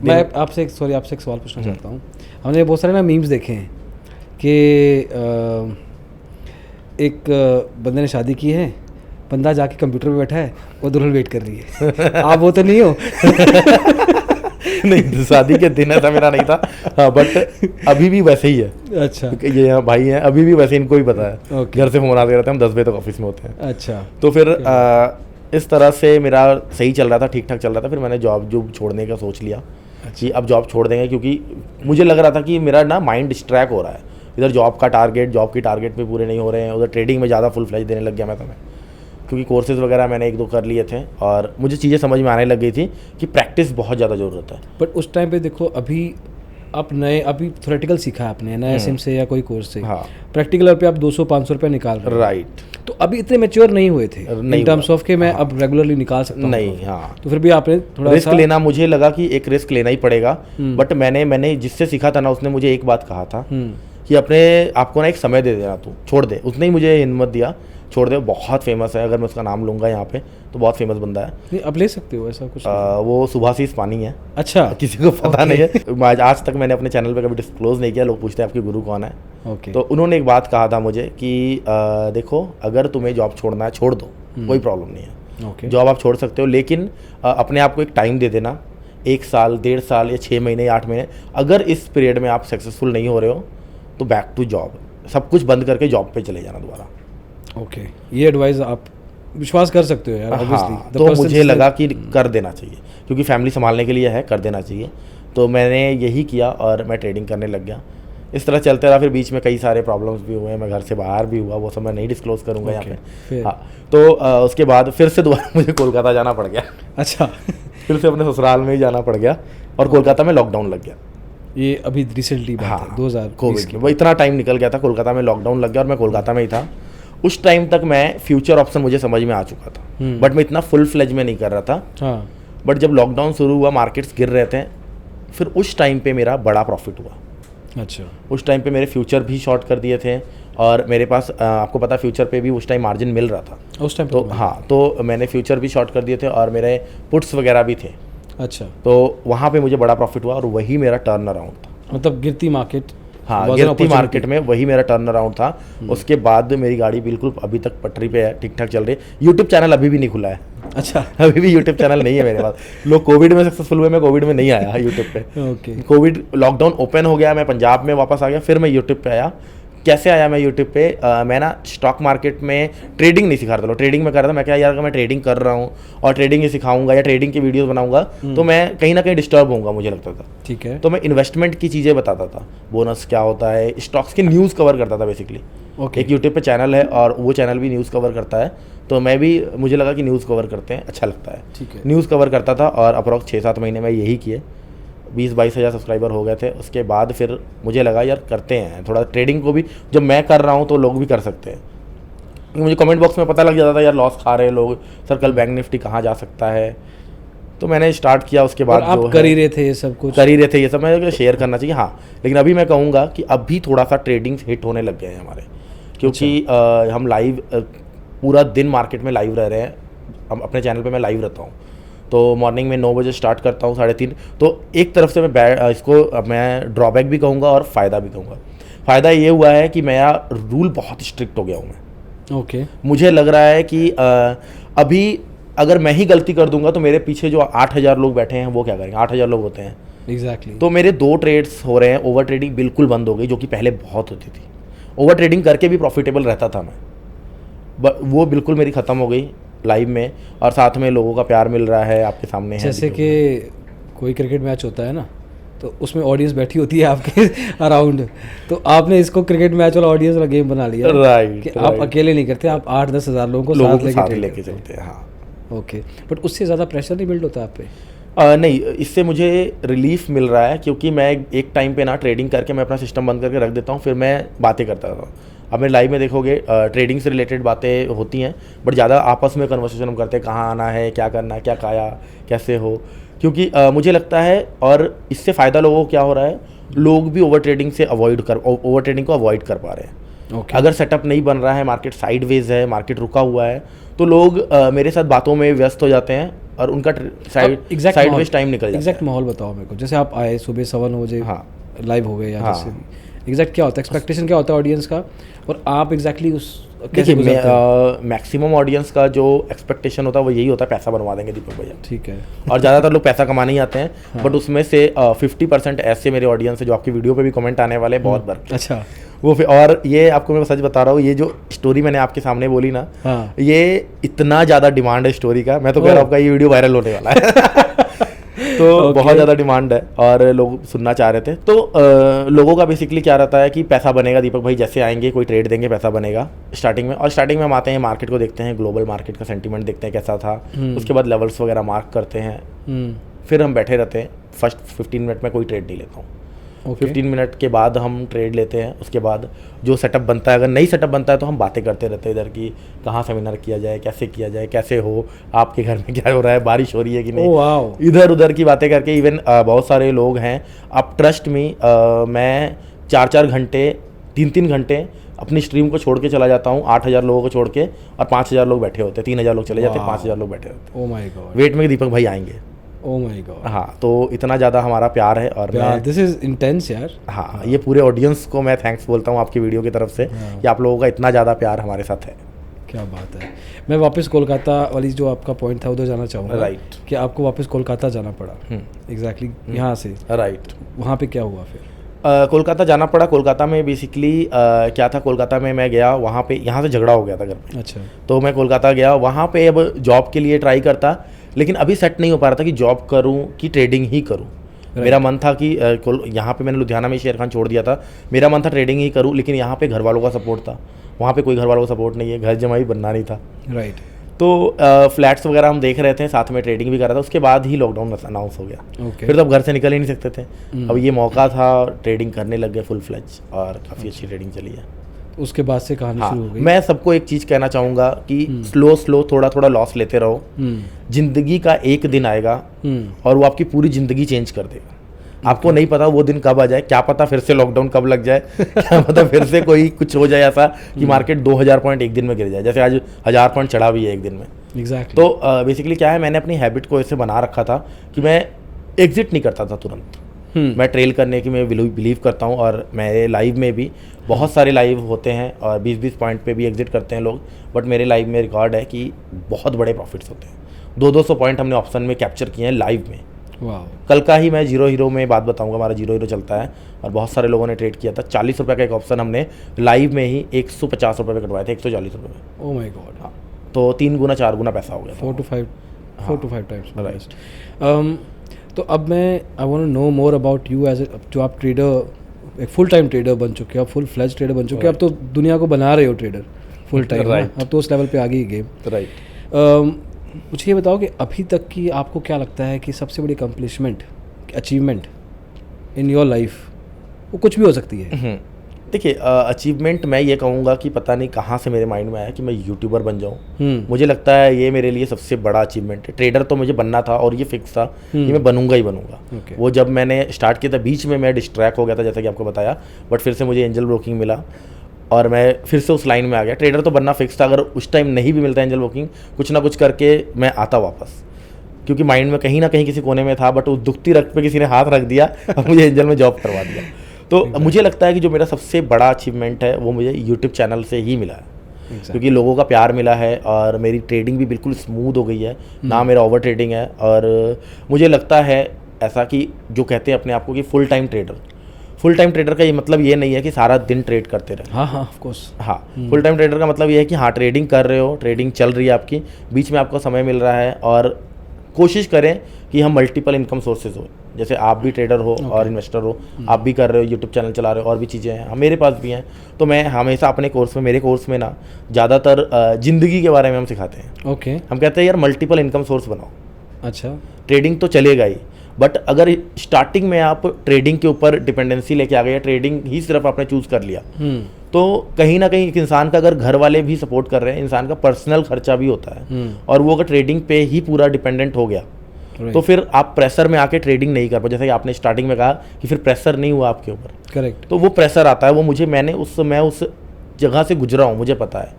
मैं आपसे एक सवाल पूछना चाहता हूँ। हमने बहुत सारे ना मीम्स देखे हैं कि एक बंदे ने शादी की है, बंदा जाके कंप्यूटर पे बैठा है, वो दुल्हन वेट कर रही है। आप वो तो नहीं हो? नहीं, शादी के दिन ऐसा मेरा नहीं था, हाँ, बट अभी भी वैसे ही है। अच्छा। ये यहाँ भाई हैं, अभी भी वैसे इनको ही पता है। Okay। घर से फोन आते रहते हैं, हम 10 बजे तक ऑफिस में होते हैं। अच्छा। तो फिर इस तरह से मेरा सही चल रहा था, ठीक ठाक चल रहा था। फिर मैंने जॉब छोड़ने का सोच लिया कि अब जॉब छोड़ देंगे, क्योंकि मुझे लग रहा था कि मेरा ना माइंड डिस्ट्रैक्ट हो रहा है। इधर जॉब की टारगेट पे पूरे नहीं हो रहे हैं, उधर ट्रेडिंग में ज़्यादा फुल फ्लैश देने लग गया मैं क्योंकि कोर्सेज वगैरह मैंने 1-2 कर लिए थे, और मुझे चीज़ें समझ में आने लग गई थी कि प्रैक्टिस बहुत ज़्यादा ज़रूरत है। बट उस टाइम पे देखो, अभी थ्योरेटिकल सीखा आपने नया सिम से या कोई कोर्स से, हाँ। प्रैक्टिकल पे आप 200-500 रुपये निकाल रहे हो। राइट। तो अभी इतने मैच्योर नहीं हुए थे इन टर्म्स ऑफ के मैं अब रेगुलरली निकाल सकता हूँ। नहीं, हाँ। तो फिर भी आपने थोड़ा रिस्क लेना, मुझे लगा कि एक रिस्क लेना ही पड़ेगा। बट मैंने जिससे सीखा था ना, उसने मुझे एक बात कहा था कि अपने आपको ना एक समय दे देना, तू छोड़ दे। उसने ही मुझे हिम्मत दिया, छोड़ दे। बहुत फेमस है, अगर मैं उसका नाम लूँगा यहाँ पे तो बहुत फेमस बंदा है। नहीं, आप ले सकते हो ऐसा कुछ? वो सुभाषीष पानी है। अच्छा। किसी को पता नहीं है, आज तक मैंने अपने चैनल पे कभी डिस्क्लोज नहीं किया। लोग पूछते हैं आपके गुरु कौन है। ओके। तो उन्होंने एक बात कहा था मुझे कि देखो, अगर तुम्हें जॉब छोड़ना है छोड़ दो, कोई प्रॉब्लम नहीं है। ओके। जॉब आप छोड़ सकते हो, लेकिन अपने आप को एक टाइम दे देना, 1 साल, 1.5 साल या 6 महीने या 8 महीने। अगर इस पीरियड में आप सक्सेसफुल नहीं हो रहे हो तो बैक टू जॉब, सब कुछ बंद करके जॉब पे चले जाना दोबारा। ओके। ये एडवाइस आप विश्वास कर सकते हो यार, ऑब्वियसली। हाँ, तो मुझे लगा कि कर देना चाहिए, क्योंकि फैमिली संभालने के लिए है, कर देना चाहिए। तो मैंने यही किया और मैं ट्रेडिंग करने लग गया। इस तरह चलते रहा। फिर बीच में कई सारे प्रॉब्लम्स भी हुए, मैं घर से बाहर भी हुआ, वो सब मैं नहीं डिस्क्लोज करूँगा यहाँ पे। हाँ, तो उसके बाद फिर से दोबारा मुझे कोलकाता जाना पड़ गया। अच्छा। फिर से अपने ससुराल में ही जाना पड़ गया, और कोलकाता में लॉकडाउन लग गया। ये अभी रिसेंटली बात है, 2020 कोविड में। वो इतना टाइम निकल गया था, कोलकाता में लॉकडाउन लग गया और मैं कोलकाता में ही था। उस टाइम तक मैं फ्यूचर ऑप्शन मुझे समझ में आ चुका था, बट मैं इतना फुल फ्लेज में नहीं कर रहा था। हाँ। बट जब लॉकडाउन शुरू हुआ, मार्केट्स गिर रहे थे, फिर उस टाइम पे मेरा बड़ा प्रॉफिट हुआ। अच्छा। उस टाइम पे मेरे फ्यूचर भी शॉर्ट कर दिए थे, और मेरे पास आपको पता, फ्यूचर पे भी उस टाइम मार्जिन मिल रहा था उस टाइम तो। हाँ, तो मैंने फ्यूचर भी शॉर्ट कर दिए थे, और मेरे पुट्स वगैरह भी थे। अच्छा। तो वहाँ पे मुझे बड़ा प्रॉफिट हुआ, और वही मेरा टर्न अराउंड था। मतलब गिरती मार्केट, हाँ, गिरती मार्केट में वही मेरा टर्न अराउंड था। उसके बाद मेरी गाड़ी बिल्कुल अभी तक पटरी पे है, ठीक ठाक चल रही है। यूट्यूब चैनल अभी भी नहीं खुला है। अच्छा। अभी भी यूट्यूब चैनल नहीं है मेरे पास। लोग कोविड में सक्सेसफुल हुए, मैं कोविड में नहीं आया यूट्यूब पे। ओके। कोविड लॉकडाउन ओपन हो गया, मैं पंजाब में वापस आ गया, फिर मैं यूट्यूब पे आया। कैसे आया मैं यूट्यूब पे, मैं ना स्टॉक मार्केट में ट्रेडिंग नहीं सिखा रहा था, ट्रेडिंग में कर रहा था। मैं क्या यार, अगर मैं ट्रेडिंग कर रहा हूँ और ट्रेडिंग ही सिखाऊंगा या ट्रेडिंग की वीडियोस बनाऊंगा तो मैं कहीं ना कहीं डिस्टर्ब होऊंगा, मुझे लगता था। ठीक है। तो मैं इन्वेस्टमेंट की चीज़ें बताता था, बोनस क्या होता है, स्टॉक्स की न्यूज़ कवर करता था बेसिकली। ओके। एक यूट्यूब पे चैनल है और वो चैनल भी न्यूज़ कवर करता है, तो मैं भी, मुझे लगा कि न्यूज़ कवर करते हैं, अच्छा लगता है। ठीक है। न्यूज़ कवर करता था और अप्रॉक्स 6-7 महीने में यही किए, 20-22 हज़ार सब्सक्राइबर हो गए थे। उसके बाद फिर मुझे लगा यार करते हैं थोड़ा ट्रेडिंग को भी, जब मैं कर रहा हूँ तो लोग भी कर सकते हैं। क्योंकि मुझे कमेंट बॉक्स में पता लग जाता था यार लॉस खा रहे हैं लोग, सर कल बैंक निफ्टी कहाँ जा सकता है, तो मैंने स्टार्ट किया। उसके बाद आप जो कर ही रहे थे ये सब कुछ? कर ही रहे थे ये सब, मैं शेयर करना चाहिए हाँ। लेकिन अभी मैं कहूँगा कि अभी थोड़ा सा ट्रेडिंग हिट होने लग गए हैं हमारे, क्योंकि हम लाइव पूरा दिन मार्केट में लाइव रह रहे हैं। हम अपने चैनल पे मैं लाइव रहता हूँ, तो मॉर्निंग में 9 बजे स्टार्ट करता हूँ, 3:30। तो एक तरफ से मैं इसको मैं ड्रॉबैक भी कहूँगा और फ़ायदा भी कहूँगा। फ़ायदा ये हुआ है कि मेरा रूल बहुत स्ट्रिक्ट हो गया हूँ मैं। ओके। मुझे लग रहा है कि अभी अगर मैं ही गलती कर दूंगा तो मेरे पीछे जो 8,000 लोग बैठे हैं वो क्या करेंगे, 8,000 लोग होते हैं। एग्जैक्टली। तो मेरे 2 ट्रेड्स हो रहे हैं, ओवर ट्रेडिंग बिल्कुल बंद हो गई, जो कि पहले बहुत होती थी। ओवर ट्रेडिंग करके भी प्रॉफिटेबल रहता था मैं, वो बिल्कुल मेरी ख़त्म हो गई लाइव में। और साथ में लोगों का प्यार मिल रहा है, आपके सामने है। जैसे कि कोई क्रिकेट मैच होता है ना, तो उसमें ऑडियंस बैठी होती है आपके अराउंड, तो आपने इसको क्रिकेट मैच वाला ऑडियंस वाला गेम बना लिया। राइट। आप अकेले नहीं करते, आप 8-10 हज़ार लोगों को साथ लेके चलते हैं हाँ। ओके। बट उससे ज़्यादा प्रेशर नहीं बिल्ड होता आप पे? नहीं, इससे मुझे रिलीफ मिल रहा है, क्योंकि मैं एक टाइम पे ना ट्रेडिंग करके मैं अपना सिस्टम बंद करके रख देता हूँ, फिर मैं बातें करता रहता हूँ। अब मेरे लाइव में देखोगे ट्रेडिंग से रिलेटेड बातें होती हैं, बट ज़्यादा आपस में कन्वर्सेशन हम करते हैं, कहाँ आना है, क्या करना है, क्या खाया, कैसे हो। क्योंकि मुझे लगता है, और इससे फ़ायदा लोगों को क्या हो रहा है, लोग भी ओवर ट्रेडिंग को अवॉइड कर पा रहे हैं। Okay. अगर सेटअप नहीं बन रहा है, मार्केट साइडवेज है, मार्केट रुका हुआ है, तो लोग मेरे साथ बातों में व्यस्त हो जाते हैं और उनका साइडवेज टाइम निकल जाता है। एग्जैक्ट माहौल बताओ मेरे को। जैसे आप आए सुबह 7 बजे, हाँ, लाइव हो गए या जैसे भी, एग्जैक्ट क्या होता है, एक्सपेक्टेशन क्या होता है ऑडियंस का, और आप एग्जैक्टली उस देखिए मैक्सिमम ऑडियंस का जो एक्सपेक्टेशन होता है वो यही होता है, पैसा बनवा देंगे दीपक भैया। ठीक है। और ज़्यादातर लोग पैसा कमाने ही आते हैं। हाँ। बट उसमें से 50% ऐसे मेरे ऑडियंस है जो आपकी वीडियो पे भी कमेंट आने वाले हैं बहुत बार। अच्छा। वो फिर, और ये आपको मैं सच बता रहा हूँ, ये जो स्टोरी मैंने आपके सामने बोली ना, हाँ। ये इतना ज़्यादा डिमांड है स्टोरी का, मैं तो कह रहा हूँ आपका ये वीडियो वायरल होने वाला है। तो बहुत ज़्यादा डिमांड है और लोग सुनना चाह रहे थे। तो लोगों का बेसिकली क्या रहता है कि पैसा बनेगा, दीपक भाई जैसे आएंगे कोई ट्रेड देंगे पैसा बनेगा स्टार्टिंग में। और स्टार्टिंग में हम आते हैं, मार्केट को देखते हैं, ग्लोबल मार्केट का सेंटीमेंट देखते हैं कैसा था, उसके बाद लेवल्स वगैरह मार्क करते हैं, फिर हम बैठे रहते हैं। फर्स्ट 15 मिनट में कोई ट्रेड नहीं लेता हूँ। 15 मिनट के बाद हम ट्रेड लेते हैं। उसके बाद जो सेटअप बनता है, अगर नई सेटअप बनता है तो हम बातें करते रहते हैं इधर की, कहाँ सेमिनार किया जाए, कैसे किया जाए, कैसे हो, आपके घर में क्या हो रहा है, बारिश हो रही है कि नहीं, इधर उधर की बातें करके। इवन बहुत सारे लोग हैं, आप ट्रस्ट मी, मैं 4-4 घंटे 3-3 घंटे अपनी स्ट्रीम को छोड़ के चला जाता हूँ, 8,000 लोगों को छोड़ के, और 5,000 लोग बैठे होते हैं, 3,000 लोग चले जाते हैं, 5,000 लोग बैठे होते हैं। Oh my God. वेट में दीपक भाई आएंगे। Oh my God. हाँ, तो इतना ज़्यादा हमारा प्यार है। और दिस इज इंटेंस यार। हाँ, ये पूरे ऑडियंस को मैं थैंक्स बोलता हूँ आपकी वीडियो की तरफ से कि आप लोगों का इतना ज़्यादा प्यार हमारे साथ है। क्या बात है। मैं वापस कोलकाता वाली जो आपका पॉइंट था उधर जाना चाहूँगा। राइट। कि आपको वापस कोलकाता जाना पड़ा। एग्जैक्टली यहाँ से। राइट। वहाँ पे क्या हुआ फिर? कोलकाता जाना पड़ा। कोलकाता में बेसिकली क्या था, कोलकाता में मैं गया, वहाँ पे यहाँ से झगड़ा हो गया था घर में। अच्छा। तो मैं कोलकाता गया, वहाँ पे अब जॉब के लिए ट्राई करता, लेकिन अभी सेट नहीं हो पा रहा था कि जॉब करूँ कि ट्रेडिंग ही करूँ। मेरा मन था कि यहाँ पे मैंने लुधियाना में शेर खान छोड़ दिया था, मेरा मन था ट्रेडिंग ही करूँ, लेकिन यहाँ पे घर वालों का सपोर्ट था, वहाँ पे कोई घर वालों का सपोर्ट नहीं है, घर जमाई बनना नहीं था। राइट। तो फ्लैट्स वगैरह हम देख रहे थे, साथ में ट्रेडिंग भी कर रहा था। उसके बाद ही लॉकडाउन अनाउंस हो गया। फिर तो अब घर से निकल ही नहीं सकते थे। अब ये मौका था, ट्रेडिंग करने लग गए फुल फ्लेज, और काफ़ी अच्छी ट्रेडिंग चली है। उसके बाद से कहानी शुरू हो गई। मैं सबको एक चीज़ कहना चाहूँगा कि स्लो थोड़ा थोड़ा लॉस लेते रहो। जिंदगी का एक दिन आएगा और वो आपकी पूरी ज़िंदगी चेंज कर देगा। आपको नहीं पता वो दिन कब आ जाए, क्या पता फिर से लॉकडाउन कब लग जाए, क्या पता फिर से कोई कुछ हो जाए ऐसा कि मार्केट 2000 पॉइंट एक दिन में गिर जाए, जैसे आज 1000 पॉइंट चढ़ा भी है एक दिन में। एग्जैक्टली। तो बेसिकली क्या है, मैंने अपनी हैबिट को ऐसे बना रखा था कि मैं एग्जिट नहीं करता था तुरंत। मैं ट्रेल करने की मैं बिलीव करता हूँ, और मेरे लाइव में भी बहुत सारे लाइव होते हैं और 20-20 पॉइंट पे भी एग्जिट करते हैं लोग, बट मेरे लाइव में रिकॉर्ड है कि बहुत बड़े प्रॉफिट्स होते हैं। 200-200 पॉइंट हमने ऑप्शन में कैप्चर किए हैं लाइव में। वाह, कल का ही मैं जीरो हीरो में बात बताऊंगा, हमारा जीरो हीरो चलता है और बहुत सारे लोगों ने ट्रेड किया था। 40 रुपये का एक ऑप्शन हमने लाइव में ही 150 रुपये में कटवाए थे, 140 रुपये में। Oh my God. हाँ, तो 3 गुना 4 गुना पैसा हो गया था। 4 to 5 टाइम्स। राइट। तो अब मैं I want to know more about you as जो आप ट्रेडर, एक फुल टाइम ट्रेडर बन चुके हो, आप फुल फ्लेज ट्रेडर बन चुके हो, अब तो दुनिया को बना रहे हो ट्रेडर फुल टाइम। Right. अब तो उस लेवल पे आ गई गेम। राइट। मुझे ये बताओ कि अभी तक की आपको क्या लगता है कि सबसे बड़ी accomplishment, achievement in your life, वो कुछ भी हो सकती है। देखिए, अचीवमेंट मैं ये कहूँगा कि पता नहीं कहाँ से मेरे माइंड में आया कि मैं यूट्यूबर बन जाऊँ। मुझे लगता है ये मेरे लिए सबसे बड़ा अचीवमेंट है। ट्रेडर तो मुझे बनना था और ये फिक्स था कि मैं बनूंगा ही बनूंगा। Okay. वो जब मैंने स्टार्ट किया था, बीच में मैं डिस्ट्रैक्ट हो गया था, जैसा कि आपको बताया, बट फिर से मुझे एंजल ब्रोकिंग मिला और मैं फिर से उस लाइन में आ गया। ट्रेडर तो बनना फिक्स था, अगर उस टाइम नहीं भी मिलता एंजल ब्रोकिंग, कुछ ना कुछ करके मैं आता वापस, क्योंकि माइंड में कहीं ना कहीं किसी कोने में था, बट उस दुखती रग पे किसी ने हाथ रख दिया और मुझे एंजल में जॉब करवा दिया। तो मुझे लगता है कि जो मेरा सबसे बड़ा अचीवमेंट है वो मुझे यूट्यूब चैनल से ही मिला है। क्योंकि लोगों का प्यार मिला है और मेरी ट्रेडिंग भी बिल्कुल स्मूथ हो गई है, ना मेरा ओवर ट्रेडिंग है। और मुझे लगता है ऐसा कि जो कहते हैं अपने आप को कि फुल टाइम ट्रेडर का ये मतलब ये नहीं है कि सारा दिन ट्रेड करते रहे। हाँ ऑफ कोर्स। हाँ, फुल टाइम ट्रेडर का मतलब ये है कि हाँ, ट्रेडिंग कर रहे हो, ट्रेडिंग चल रही है आपकी, बीच में आपको समय मिल रहा है, और कोशिश करें कि हम मल्टीपल इनकम सोर्सेज हो। जैसे आप भी ट्रेडर हो और इन्वेस्टर हो, आप भी कर रहे हो, यूट्यूब चैनल चला रहे हो, और भी चीज़ें हैं, मेरे पास भी हैं। तो मैं हमेशा अपने कोर्स में, मेरे कोर्स में ना ज़्यादातर ज़िंदगी के बारे में हम सिखाते हैं। ओके। हम कहते हैं यार मल्टीपल इनकम सोर्स बनाओ। अच्छा। ट्रेडिंग तो चलेगा ही, बट अगर स्टार्टिंग में आप ट्रेडिंग के ऊपर डिपेंडेंसी लेके आ गए, ट्रेडिंग ही सिर्फ आपने चूज़ कर लिया, तो कहीं ना कहीं एक इंसान का, अगर घर वाले भी सपोर्ट कर रहे हैं, इंसान का पर्सनल खर्चा भी होता है, और वो अगर ट्रेडिंग पे ही पूरा डिपेंडेंट हो गया, तो फिर आप प्रेशर में आके ट्रेडिंग नहीं कर पाओ। जैसे कि आपने स्टार्टिंग में कहा कि फिर प्रेशर नहीं हुआ आपके ऊपर, करेक्ट। तो वो प्रेशर आता है, वो मैं उस जगह से गुजरा हूँ, मुझे पता है।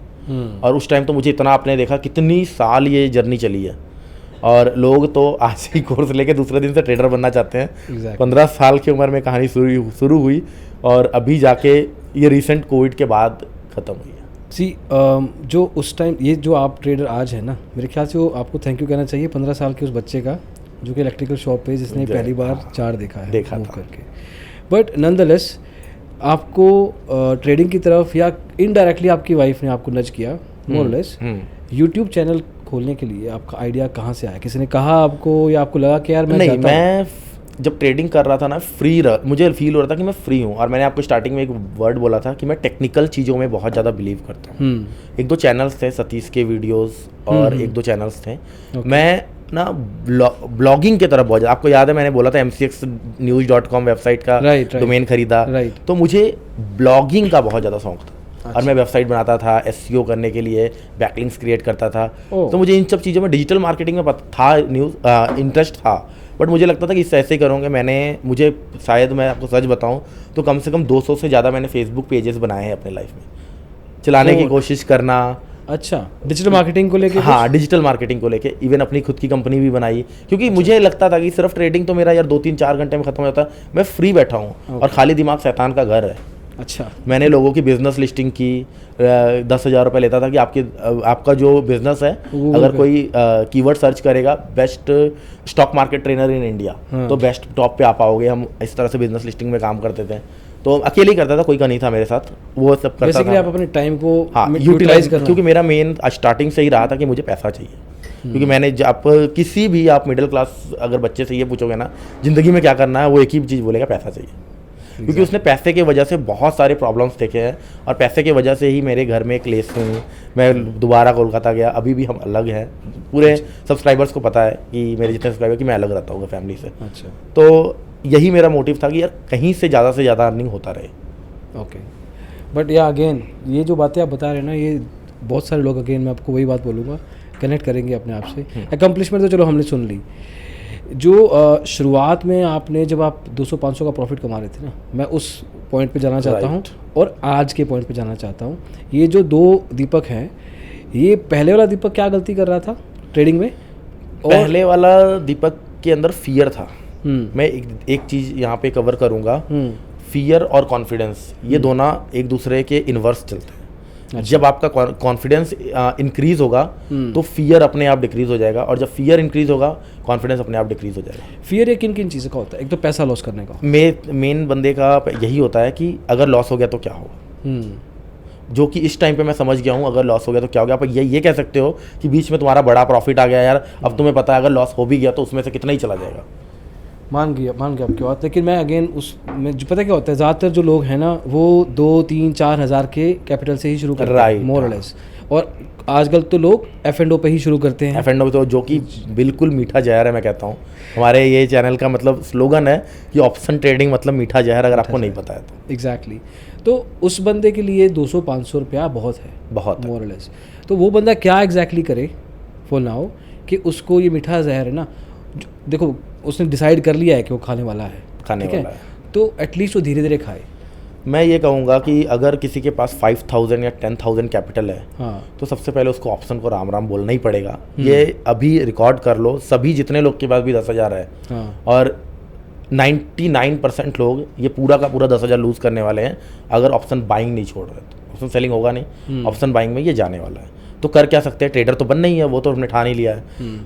और उस टाइम तो मुझे इतना, आपने देखा कितनी साल ये जर्नी चली है, और लोग तो आज ही कोर्स लेके दूसरे दिन से ट्रेडर बनना चाहते हैं। Exactly. 15 साल की उम्र में कहानी शुरू हुई, और अभी जाके ये रिसेंट कोविड के बाद ख़त्म हुई है। जो उस टाइम, ये जो आप ट्रेडर आज है ना, मेरे ख्याल से वो आपको थैंक यू कहना चाहिए 15 साल के उस बच्चे का, जो कि इलेक्ट्रिकल शॉप पे जिसने पहली बार चार्ट देखा था करके। बट नॉनदलेस आपको ट्रेडिंग की तरफ, या इनडायरेक्टली आपकी वाइफ ने आपको नज किया मोर लेस यूट्यूब चैनल खोलने के लिए। आपका आइडिया कहाँ से आया? किसी ने कहा आपको, या आपको लगा कि यार मैं जब ट्रेडिंग कर रहा था ना, मुझे फील हो रहा था कि मैं फ्री हूँ। और मैंने आपको स्टार्टिंग में एक वर्ड बोला था कि मैं टेक्निकल चीज़ों में बहुत ज़्यादा बिलीव करता हूँ। 1-2 चैनल्स थे, सतीश के वीडियोस और 1-2 चैनल्स थे। मैं ना ब्लॉगिंग की तरफ बहुत ज़्यादा, आपको याद है मैंने बोला था mcxnews.com वेबसाइट का डोमेन खरीदा, तो मुझे ब्लॉगिंग का बहुत ज़्यादा शौक था। और मैं वेबसाइट बनाता था, SEO करने के लिए बैकलिंक्स क्रिएट करता था। तो मुझे इन सब चीज़ों में, डिजिटल मार्केटिंग में था इंटरेस्ट था, बट मुझे लगता था कि इससे ऐसे ही करूँगा। मुझे शायद, मैं आपको सच बताऊँ तो कम से कम 200 से ज़्यादा मैंने फेसबुक पेजेस बनाए हैं अपने लाइफ में, चलाने की कोशिश करना। अच्छा, डिजिटल मार्केटिंग को लेके? हाँ, डिजिटल मार्केटिंग को लेके, इवन अपनी खुद की कंपनी भी बनाई, क्योंकि मुझे लगता था कि सिर्फ ट्रेडिंग तो मेरा यार 2-3-4 घंटे में खत्म हो जाता, मैं फ्री बैठा हूँ और खाली दिमाग शैतान का घर है। अच्छा। मैंने लोगों की बिजनेस लिस्टिंग की, 10,000 रुपये लेता था कि आपका जो बिजनेस है, अगर कोई कीवर्ड सर्च करेगा best stock market trainer in India, तो बेस्ट टॉप पे आ पाओगे। हम इस तरह से बिजनेस लिस्टिंग में काम करते थे, तो अकेले ही करता था, कोई का नहीं था मेरे साथ, वो सब करता बेसिकली था। आप अपने टाइम को यूटिलाइज करना, क्योंकि मेरा मेन स्टार्टिंग से ही रहा था कि मुझे पैसा चाहिए। क्योंकि मैंने, आप किसी भी, आप मिडिल क्लास अगर बच्चे से ये पूछोगे ना ज़िंदगी में क्या करना है, वो एक ही चीज़ बोलेगा, पैसा चाहिए। क्योंकि उसने पैसे के वजह से बहुत सारे प्रॉब्लम्स देखे हैं, और पैसे के वजह से ही मेरे घर में क्लेश हुई। मैं दोबारा कोलकाता गया, अभी भी हम अलग हैं। पूरे सब्सक्राइबर्स को पता है कि मेरे जितने सब्सक्राइबर कि मैं अलग रहता हूँ फैमिली से। अच्छा। तो यही मेरा मोटिव था कि यार कहीं से ज़्यादा अर्निंग होता रहे। ओके। बट या अगेन, ये जो बातें आप बता रहे हैं ना, ये बहुत सारे लोग, अगेन मैं आपको वही बात बोलूँगा, कनेक्ट करेंगे अपने आप से। अकम्पलिशमेंट तो चलो हमने सुन ली। जो शुरुआत में आपने, जब आप 200-500 का प्रॉफिट कमा रहे थे ना, मैं उस पॉइंट पे जाना चाहता हूँ, और आज के पॉइंट पे जाना चाहता हूँ। ये जो 2 दीपक हैं, ये पहले वाला दीपक क्या गलती कर रहा था ट्रेडिंग में? पहले वाला दीपक के अंदर फियर था। मैं एक चीज़ यहाँ पे कवर करूँगा, फियर और कॉन्फिडेंस, ये दोनों एक दूसरे के इन्वर्स चलते हैं। जब आपका कॉन्फिडेंस इंक्रीज होगा तो फियर अपने आप डिक्रीज हो जाएगा, और जब फियर इंक्रीज होगा कॉन्फिडेंस अपने आप डिक्रीज हो जाएगा। फियर ये किन किन चीज़ों का होता है? एक तो पैसा लॉस करने का, मेन बंदे का यही होता है कि अगर लॉस हो गया तो क्या होगा, जो कि इस टाइम पे मैं समझ गया हूँ। अगर लॉस हो गया तो क्या हो गया, आप ये कह सकते हो कि बीच में तुम्हारा बड़ा प्रॉफिट आ गया यार, अब तुम्हें पता है अगर लॉस हो भी गया तो उसमें से कितना ही चला जाएगा। मान गया आपकी बात, लेकिन मैं अगेन उसमें जो पता क्या होता है, ज़्यादातर जो लोग हैं ना वो 2-3-4 हज़ार के कैपिटल से ही शुरू करते हैं, मोर और लेस। और आजकल तो लोग F&O पे ही शुरू करते हैं। F&O तो जो कि बिल्कुल मीठा जहर है, मैं कहता हूँ। हमारे ये चैनल का मतलब स्लोगन है कि ऑप्शन ट्रेडिंग मतलब मीठा जहर, अगर आपको नहीं पता है तो। एग्जैक्टली तो उस बंदे के लिए 200-500 रुपया बहुत है, बहुत मोर और लेस। तो वो बंदा क्या एग्जैक्टली करे फॉर नाउ कि उसको ये मीठा जहर है ना, देखो उसने डिसाइड कर लिया है कि वो खाने वाला है, खाने वाला है, तो एटलीस्ट वो धीरे धीरे खाए। मैं ये कहूँगा कि अगर किसी के पास 5000 या 10,000 कैपिटल है, हाँ, तो सबसे पहले उसको ऑप्शन को राम राम बोलना ही पड़ेगा। ये अभी रिकॉर्ड कर लो, सभी जितने लोग के पास भी 10,000 है, हाँ, और 99% लोग ये पूरा का पूरा 10,000 लूज करने वाले हैं अगर ऑप्शन बाइंग नहीं छोड़ रहे। तो ऑप्शन सेलिंग होगा नहीं, ऑप्शन बाइंग में ये जाने वाला है। तो कर क्या सकते हैं, ट्रेडर तो बन नहीं है, वो तो हमने ठान ही लिया है,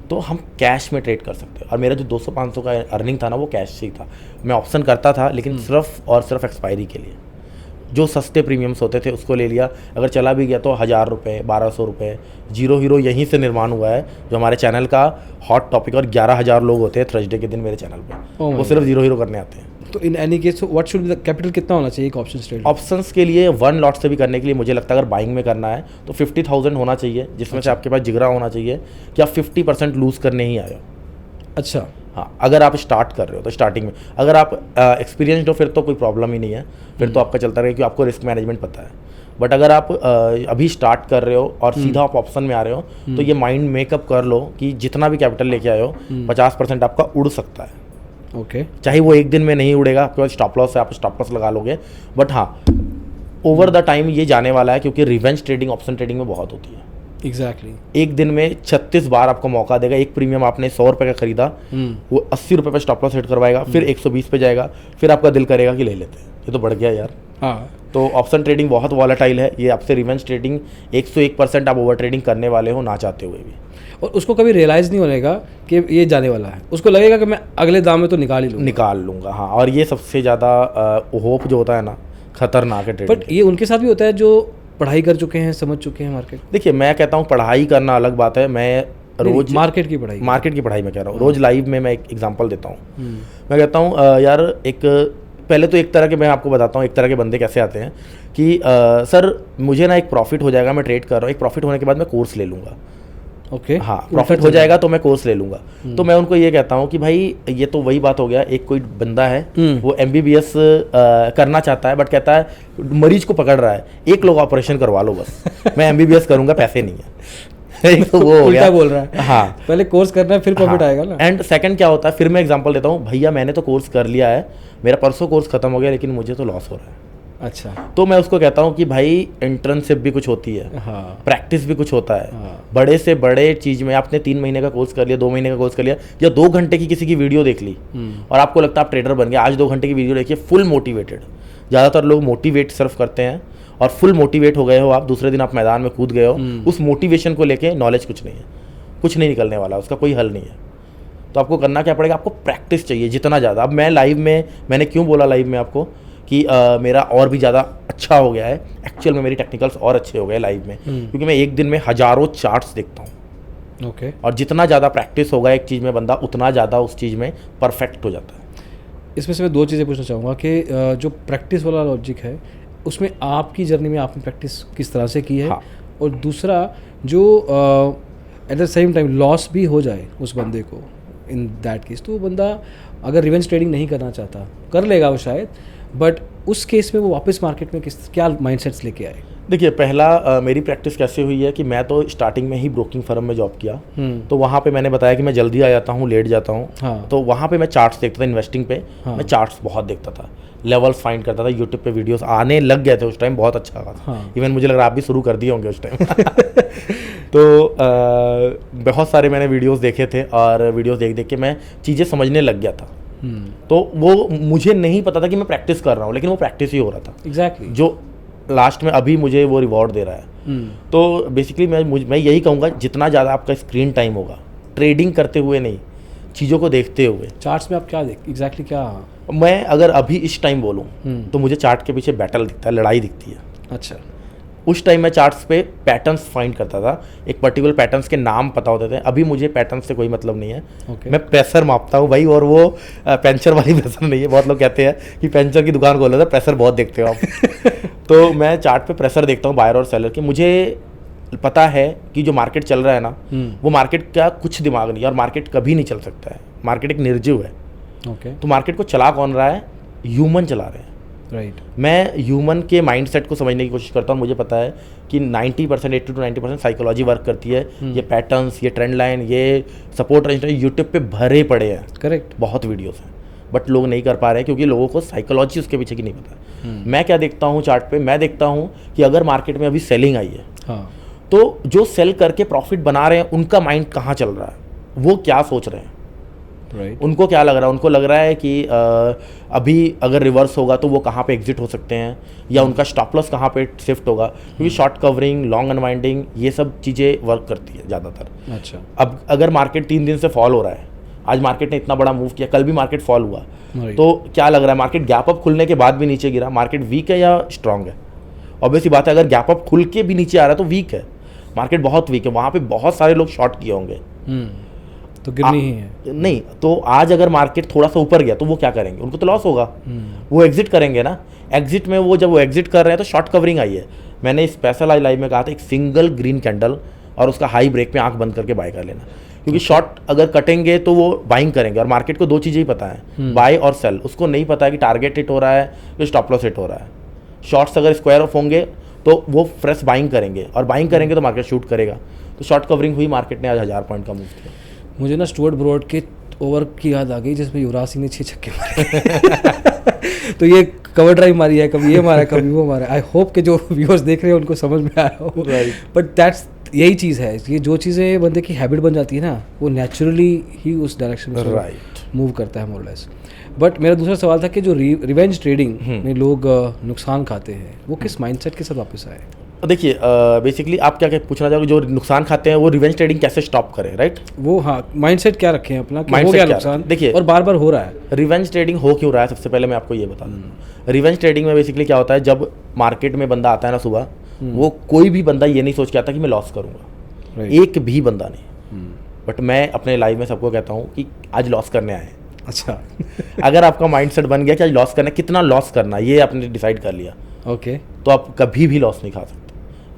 तो हम कैश में ट्रेड कर सकते हैं। और मेरा जो 200-500 का अर्निंग था ना, वो कैश से ही था। मैं ऑप्शन करता था लेकिन सिर्फ और सिर्फ एक्सपायरी के लिए, जो सस्ते प्रीमियम्स होते थे उसको ले लिया। अगर चला भी गया तो 1000 रुपये, 1200 रुपये। जीरो हीरो यहीं से निर्माण हुआ है, जो हमारे चैनल का हॉट टॉपिक, और 11,000 लोग होते हैं थर्सडे के दिन मेरे चैनल पे, वो सिर्फ जीरो हीरो करने आते हैं। तो in any case what should be the capital, कितना होना चाहिए एक ऑप्शन ट्रेड? ऑप्शंस के लिए 1 लॉट से भी करने के लिए मुझे लगता है अगर बाइंग में करना है तो 50,000 होना चाहिए, जिसमें से आपके पास जिगरा होना चाहिए कि आप 50% लूज़ करने ही आए हो। अच्छा, हाँ, अगर आप स्टार्ट कर रहे हो तो स्टार्टिंग में, अगर आप एक्सपीरियंसड हो फिर तो कोई प्रॉब्लम ही नहीं है, फिर तो आपका चलता रहेगा क्योंकि आपको रिस्क मैनेजमेंट पता है। बट अगर आप अभी स्टार्ट कर रहे हो और सीधा आप ऑप्शन में आ रहे हो, तो ये माइंड मेकअप कर लो कि जितना भी कैपिटल लेके आए हो 50% आपका उड़ सकता है। ओके, चाहे वो एक दिन में नहीं उड़ेगा, आपके पास स्टॉप लॉस है, आप स्टॉप लॉस लगा लोगे, बट हाँ ओवर द टाइम ये जाने वाला है, क्योंकि रिवेंज ट्रेडिंग ऑप्शन ट्रेडिंग में बहुत होती है। एग्जैक्टली एक दिन में 36 बार आपको मौका देगा। एक प्रीमियम आपने 100 रुपये का खरीदा, वो 80 रुपये पे स्टॉप लॉस सेट करवाएगा, फिर 120 पे जाएगा, फिर आपका दिल करेगा कि ले लेते हैं, ये तो बढ़ गया यार। हाँ, तो ऑप्शन ट्रेडिंग बहुत वॉलेटाइल है। ये आपसे रिवेंज ट्रेडिंग 101% आप ओवर ट्रेडिंग करने वाले हो ना चाहते हुए भी, और उसको कभी रियलाइज़ नहीं होगा कि ये जाने वाला है। उसको लगेगा कि मैं अगले दाम में तो निकाल लूँगा। हाँ, और ये सबसे ज़्यादा होप जो होता है ना, खतरनाक है ट्रेडिंग। बट ये उनके साथ भी होता है जो पढ़ाई कर चुके हैं, समझ चुके हैं मार्केट। देखिए, मैं कहता हूँ पढ़ाई करना अलग बात है। मैं रोज मार्केट की पढ़ाई मैं कह रहा हूँ। रोज लाइव में मैं एक एग्जांपल देता हूँ। मैं कहता हूँ यार, एक पहले तो एक तरह के, मैं आपको बताता हूँ एक तरह के बंदे कैसे आते हैं कि सर मुझे ना एक प्रॉफिट हो जाएगा, मैं ट्रेड कर रहा हूँ, एक प्रॉफिट होने के बाद मैं कोर्स ले लूँगा। ओके, हाँ, प्रॉफिट हो जाएगा तो मैं कोर्स ले लूँगा। तो मैं उनको ये कहता हूँ कि भाई ये तो वही बात हो गया। एक कोई बंदा है, वो MBBS करना चाहता है, बट कहता है मरीज को पकड़ रहा है, 1 लोग ऑपरेशन करवा लो बस, मैं MBBS करूँगा, पैसे नहीं है। एक तो वो हो गया, बोल रहा है। हाँ, पहले कोर्स करना है फिर प्रॉफिट आएगा ना। एंड सेकंड क्या होता है, फिर मैं एग्जांपल देता हूँ, भैया मैंने तो कोर्स कर लिया है, मेरा परसों कोर्स खत्म हो गया, लेकिन मुझे तो लॉस हो रहा है। अच्छा, तो मैं उसको कहता हूँ कि भाई इंटर्नशिप भी कुछ होती है, हाँ, प्रैक्टिस भी कुछ होता है, हाँ, बड़े से बड़े चीज़ में आपने 3 महीने का कोर्स कर लिया, 2 महीने का कोर्स कर लिया, या 2 घंटे की किसी की वीडियो देख ली और आपको लगता है आप ट्रेडर बन गए, आज 2 घंटे की वीडियो देखिए, फुल मोटिवेटेड। ज़्यादातर लोग मोटिवेट सिर्फ करते हैं, और फुल मोटिवेट हो गए हो आप, दूसरे दिन आप मैदान में कूद गए हो, उस मोटिवेशन को लेके नॉलेज कुछ नहीं है, कुछ नहीं निकलने वाला, उसका कोई हल नहीं है। तो आपको करना क्या पड़ेगा, आपको प्रैक्टिस चाहिए जितना ज़्यादा। अब मैं लाइव में, मैंने क्यों बोला लाइव में आपको कि मेरा और भी ज़्यादा अच्छा हो गया है, एक्चुअल में मेरी टेक्निकल्स और अच्छे हो गए लाइव में, क्योंकि मैं एक दिन में हज़ारों चार्ट्स देखता हूँ। ओके, और जितना ज़्यादा प्रैक्टिस होगा एक चीज़ में बंदा, उतना ज़्यादा उस चीज़ में परफेक्ट हो जाता है। इसमें से मैं 2 चीज़ें पूछना चाहूँगा कि जो प्रैक्टिस वाला लॉजिक है, उसमें आपकी जर्नी में आपने प्रैक्टिस किस तरह से की है, हाँ, और दूसरा जो at the same time loss भी हो जाए उस बंदे को, इन दैट केस तो वो बंदा अगर रिवेंज ट्रेडिंग नहीं करना चाहता, कर लेगा वो शायद, बट उस केस में वो वापस मार्केट में क्या माइंडसेट्स लेके आए? देखिए, पहला मेरी प्रैक्टिस कैसे हुई है कि मैं तो स्टार्टिंग में ही ब्रोकिंग फर्म में जॉब किया, तो वहाँ पे मैंने बताया कि मैं जल्दी आ जाता हूँ, लेट जाता हूँ। हाँ, तो वहाँ पे मैं चार्ट्स देखता था, इन्वेस्टिंग पे हाँ, मैं चार्ट्स बहुत देखता था, लेवल्स फाइंड करता था, यूट्यूब पे वीडियोस आने लग गए थे उस टाइम, बहुत अच्छा था। हाँ, इवन मुझे लग रहा है आप भी शुरू कर दिए होंगे उस टाइम। तो बहुत सारे मैंने वीडियोस देखे थे, और वीडियोस देख देख के मैं चीज़ें समझने लग गया था। तो वो मुझे नहीं पता था कि मैं प्रैक्टिस कर रहा हूँ, लेकिन वो प्रैक्टिस ही हो रहा था। एग्जैक्टली, जो लास्ट में अभी मुझे वो रिवॉर्ड दे रहा है। तो बेसिकली मैं यही कहूँगा, जितना ज़्यादा आपका स्क्रीन टाइम होगा, ट्रेडिंग करते हुए नहीं, चीज़ों को देखते हुए। चार्ट्स में आप क्या एग्जैक्टली क्या? मैं अगर अभी इस टाइम बोलूँ तो मुझे चार्ट के पीछे बैटल दिखता है, लड़ाई दिखती है। अच्छा। उस टाइम मैं चार्ट्स पे पैटर्न्स फाइंड करता था, एक पर्टिकुलर पैटर्न्स के नाम पता होते थे। अभी मुझे पैटर्न से कोई मतलब नहीं है। मैं प्रेशर मापता हूँ भाई, और वो पेंचर वाली प्रेशर नहीं है। बहुत लोग कहते हैं कि पेंचर की दुकान खोलो तो प्रेशर बहुत देखते हो आप। तो मैं चार्ट पे प्रेशर देखता हूँ बायर और सेलर की। मुझे पता है कि जो मार्केट चल रहा है ना, वो मार्केट का कुछ दिमाग नहीं है, और मार्केट कभी नहीं चल सकता है। मार्केट एक निर्जीव है। तो मार्केट को चला कौन रहा है? ह्यूमन चला रहे हैं। राइट। मैं ह्यूमन के माइंडसेट को समझने की कोशिश करता हूँ। मुझे पता है कि 90% 80 to 90% साइकोलॉजी वर्क करती है। ये पैटर्न्स, ये ट्रेंड लाइन, ये सपोर्ट रेजिस्टेंस यूट्यूब पे भरे पड़े हैं। करेक्ट। बहुत वीडियोस हैं, बट लोग नहीं कर पा रहे हैं क्योंकि लोगों को साइकोलॉजी उसके पीछे की नहीं पता। मैं क्या देखता हूँ चार्ट पे? मैं देखता हूँ कि अगर मार्केट में अभी सेलिंग आई है, हाँ, तो जो सेल करके प्रॉफिट बना रहे हैं उनका माइंड कहाँ चल रहा है, वो क्या सोच रहे हैं। राइट। उनको क्या लग रहा है? उनको लग रहा है कि अभी अगर रिवर्स होगा तो वो कहाँ पे एग्जिट हो सकते हैं, या उनका स्टॉप लॉस कहाँ पे शिफ्ट होगा, क्योंकि शॉर्ट कवरिंग, लॉन्ग अनवाइंडिंग, ये सब चीज़ें वर्क करती है ज़्यादातर। अच्छा। अब अगर मार्केट 3 दिन से फॉल हो रहा है, आज मार्केट ने इतना बड़ा मूव किया, कल भी मार्केट फॉल हुआ, तो क्या लग रहा है? मार्केट गैप अप खुलने के बाद भी नीचे गिरा, मार्केट वीक है या स्ट्रांग है? ऑब्वियसली बात है, अगर गैप अप खुल के भी नीचे आ रहा है तो वीक है, मार्केट बहुत वीक है। वहाँ पे बहुत सारे लोग शॉर्ट किए होंगे, तो गिरनी ही है। नहीं तो आज अगर मार्केट थोड़ा सा ऊपर गया तो वो क्या करेंगे? उनको तो लॉस होगा, वो एग्जिट करेंगे ना। एग्जिट में वो जब वो एग्जिट कर रहे हैं तो शॉर्ट कवरिंग आई है। मैंने स्पेशल आई लाइव में कहा था, एक सिंगल ग्रीन कैंडल और उसका हाई ब्रेक में आंख बंद करके बाय कर लेना, क्योंकि शॉर्ट अगर कटेंगे तो वो बाइंग करेंगे। और मार्केट को दो चीज़ें ही पता है, बाय और सेल। उसको नहीं पता है कि टारगेट हिट हो रहा है या स्टॉप लॉस हिट हो रहा है। शॉर्ट्स अगर स्क्वायर ऑफ होंगे तो वो फ्रेश बाइंग करेंगे, और बाइंग करेंगे तो मार्केट शूट करेगा। तो शॉर्ट कवरिंग हुई, मार्केट ने आज 1000 पॉइंट का मूव किया। मुझे ना स्टुअर्ट ब्रॉड के ओवर की याद आ गई जिसमें युवराज सिंह ने 6 छक्के मारे। तो ये कवर ड्राइव मारी है, कभी ये मारा है, कभी वो मारा है। आई होप कि जो व्यूअर्स देख रहे हैं उनको समझ में आया हो। बट दैट्स यही चीज़ है, ये जो चीज़ें बंदे की हैबिट बन जाती है ना, वो नेचुरली ही उस डायरेक्शन में मूव करता है मोर लेस। बट मेरा दूसरा सवाल था कि जो रिवेंज ट्रेडिंग में लोग नुकसान खाते हैं, वो किस माइंडसेट के साथ वापस आए? देखिए, बेसिकली आप क्या पूछना चाहोगे? जो नुकसान खाते हैं वो रिवेंज ट्रेडिंग कैसे स्टॉप करें, राइट? वो हाँ, माइंडसेट क्या रखें अपना कि हो गया नुकसान, देखिए, और बार बार हो रहा है। रिवेंज ट्रेडिंग हो क्यों रहा है, सबसे पहले मैं आपको ये बता दूँ। रिवेंज ट्रेडिंग में बेसिकली क्या होता है, जब मार्केट में बंदा आता है ना सुबह, वो कोई भी बंदा ये नहीं सोच के आता कि मैं लॉस करूँगा, एक भी बंदा नहीं। बट मैं अपने लाइव में सबको कहता हूँ कि आज लॉस करने आए। अच्छा। अगर आपका माइंडसेट बन गया कि आज लॉस करना है, कितना लॉस करना है, ये आपने डिसाइड कर लिया, ओके, तो आप कभी भी लॉस नहीं खा सकते।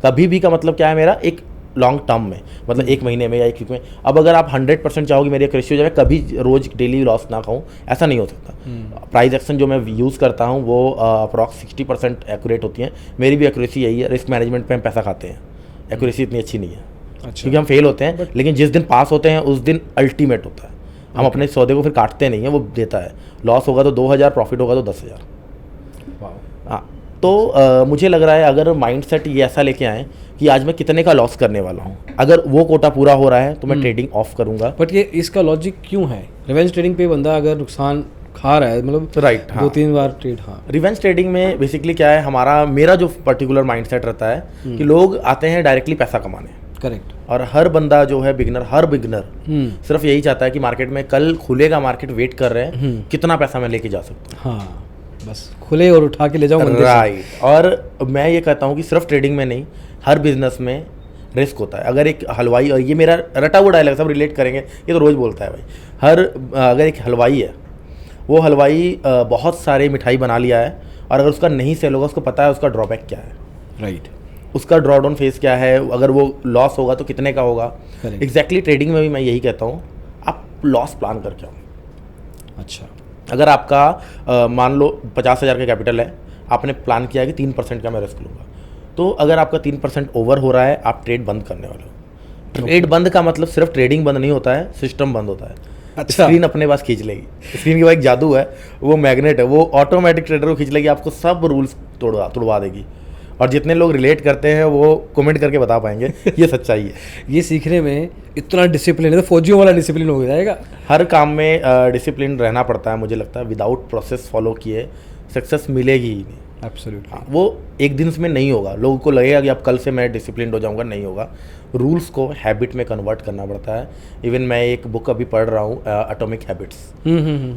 कभी भी का मतलब क्या है मेरा, एक लॉन्ग टर्म में, मतलब 1 महीने में या 1 वीक में। अब अगर आप 100% चाहोगे मेरी रेशियो जो है कभी रोज डेली लॉस ना खाऊं, ऐसा नहीं हो सकता। प्राइस एक्शन जो मैं यूज़ करता हूं वो अप्रॉक्स 60% एक्यूरेट होती हैं। मेरी भी एक्यूरेसी यही है। रिस्क मैनेजमेंट पे हम पैसा खाते हैं, एक्यूरेसी इतनी अच्छी नहीं है। अच्छा। क्योंकि हम फेल होते हैं, लेकिन जिस दिन पास होते हैं उस दिन अल्टीमेट होता है। हम अपने सौदे को फिर काटते नहीं हैं, वो देता है। लॉस होगा तो 2000, प्रॉफिट होगा तो 10,000। हाँ, तो मुझे लग रहा है अगर माइंडसेट ये ऐसा लेके आए कि आज मैं कितने का लॉस करने वाला हूँ, अगर वो कोटा पूरा हो रहा है तो मैं ट्रेडिंग ऑफ करूँगा। बट ये इसका लॉजिक क्यों है? रिवेंज ट्रेडिंग पे बंदा अगर नुकसान खा रहा है, मतलब राइट, हाँ, 2-3 बार ट्रेड, हाँ। रिवेंज ट्रेडिंग में बेसिकली क्या है, मेरा जो पर्टिकुलर माइंडसेट रहता है कि लोग आते हैं डायरेक्टली पैसा कमाने। करेक्ट। और हर बंदा जो है हर बिगनर सिर्फ यही चाहता है कि मार्केट में कल खुलेगा, मार्केट वेट कर रहे हैं कितना पैसा मैं लेके जा सकता हूँ। हाँ, बस खुले और उठा के ले जाऊँ। राइट। और मैं ये कहता हूँ कि सिर्फ ट्रेडिंग में नहीं, हर बिजनेस में रिस्क होता है। अगर एक हलवाई, और ये मेरा रटा हुआ डायलॉग, सब रिलेट करेंगे, ये तो रोज़ बोलता है भाई, अगर एक हलवाई है, वो हलवाई बहुत सारे मिठाई बना लिया है, और अगर उसका नहीं सेल होगा, उसको पता है उसका ड्रॉबैक क्या है, राइट, उसका ड्रॉडाउन फेस क्या है, अगर वो लॉस होगा तो कितने का होगा। एग्जैक्टली ट्रेडिंग में भी मैं यही कहता हूँ, आप लॉस प्लान करके आओ। अच्छा, अगर आपका मान लो 50,000 का कैपिटल है, आपने प्लान किया है कि 3% का मैं रिस्क लूँगा, तो अगर आपका 3% ओवर हो रहा है, आप ट्रेड बंद करने वाले हो। ट्रेड बंद का मतलब सिर्फ ट्रेडिंग बंद नहीं होता है, सिस्टम बंद होता है। अच्छा। स्क्रीन अपने पास खींच लेगी। स्क्रीन के बाद एक जादू है, वो मैग्नेट है, वो ऑटोमेटिक ट्रेडर को खींच लेगी, आपको सब रूल्स तोड़वा देगी। और जितने लोग रिलेट करते हैं वो कमेंट करके बता पाएंगे, ये सच्चाई है। ये सीखने में इतना डिसिप्लिन है, तो फौजियों वाला डिसिप्लिन हो जाएगा। हर काम में डिसिप्लिन रहना पड़ता है, मुझे लगता है। विदाउट प्रोसेस फॉलो किए सक्सेस मिलेगी ही नहीं। एब्सोल्युटली। हाँ, वो एक दिन में नहीं होगा। लोगों को लगेगा कि अब कल से मैं डिसिप्लिन हो जाऊंगा, नहीं होगा। रूल्स को हैबिट में कन्वर्ट करना पड़ता है। इवन मैं एक बुक अभी पढ़ रहा हूँ, एटॉमिक हैबिट्स,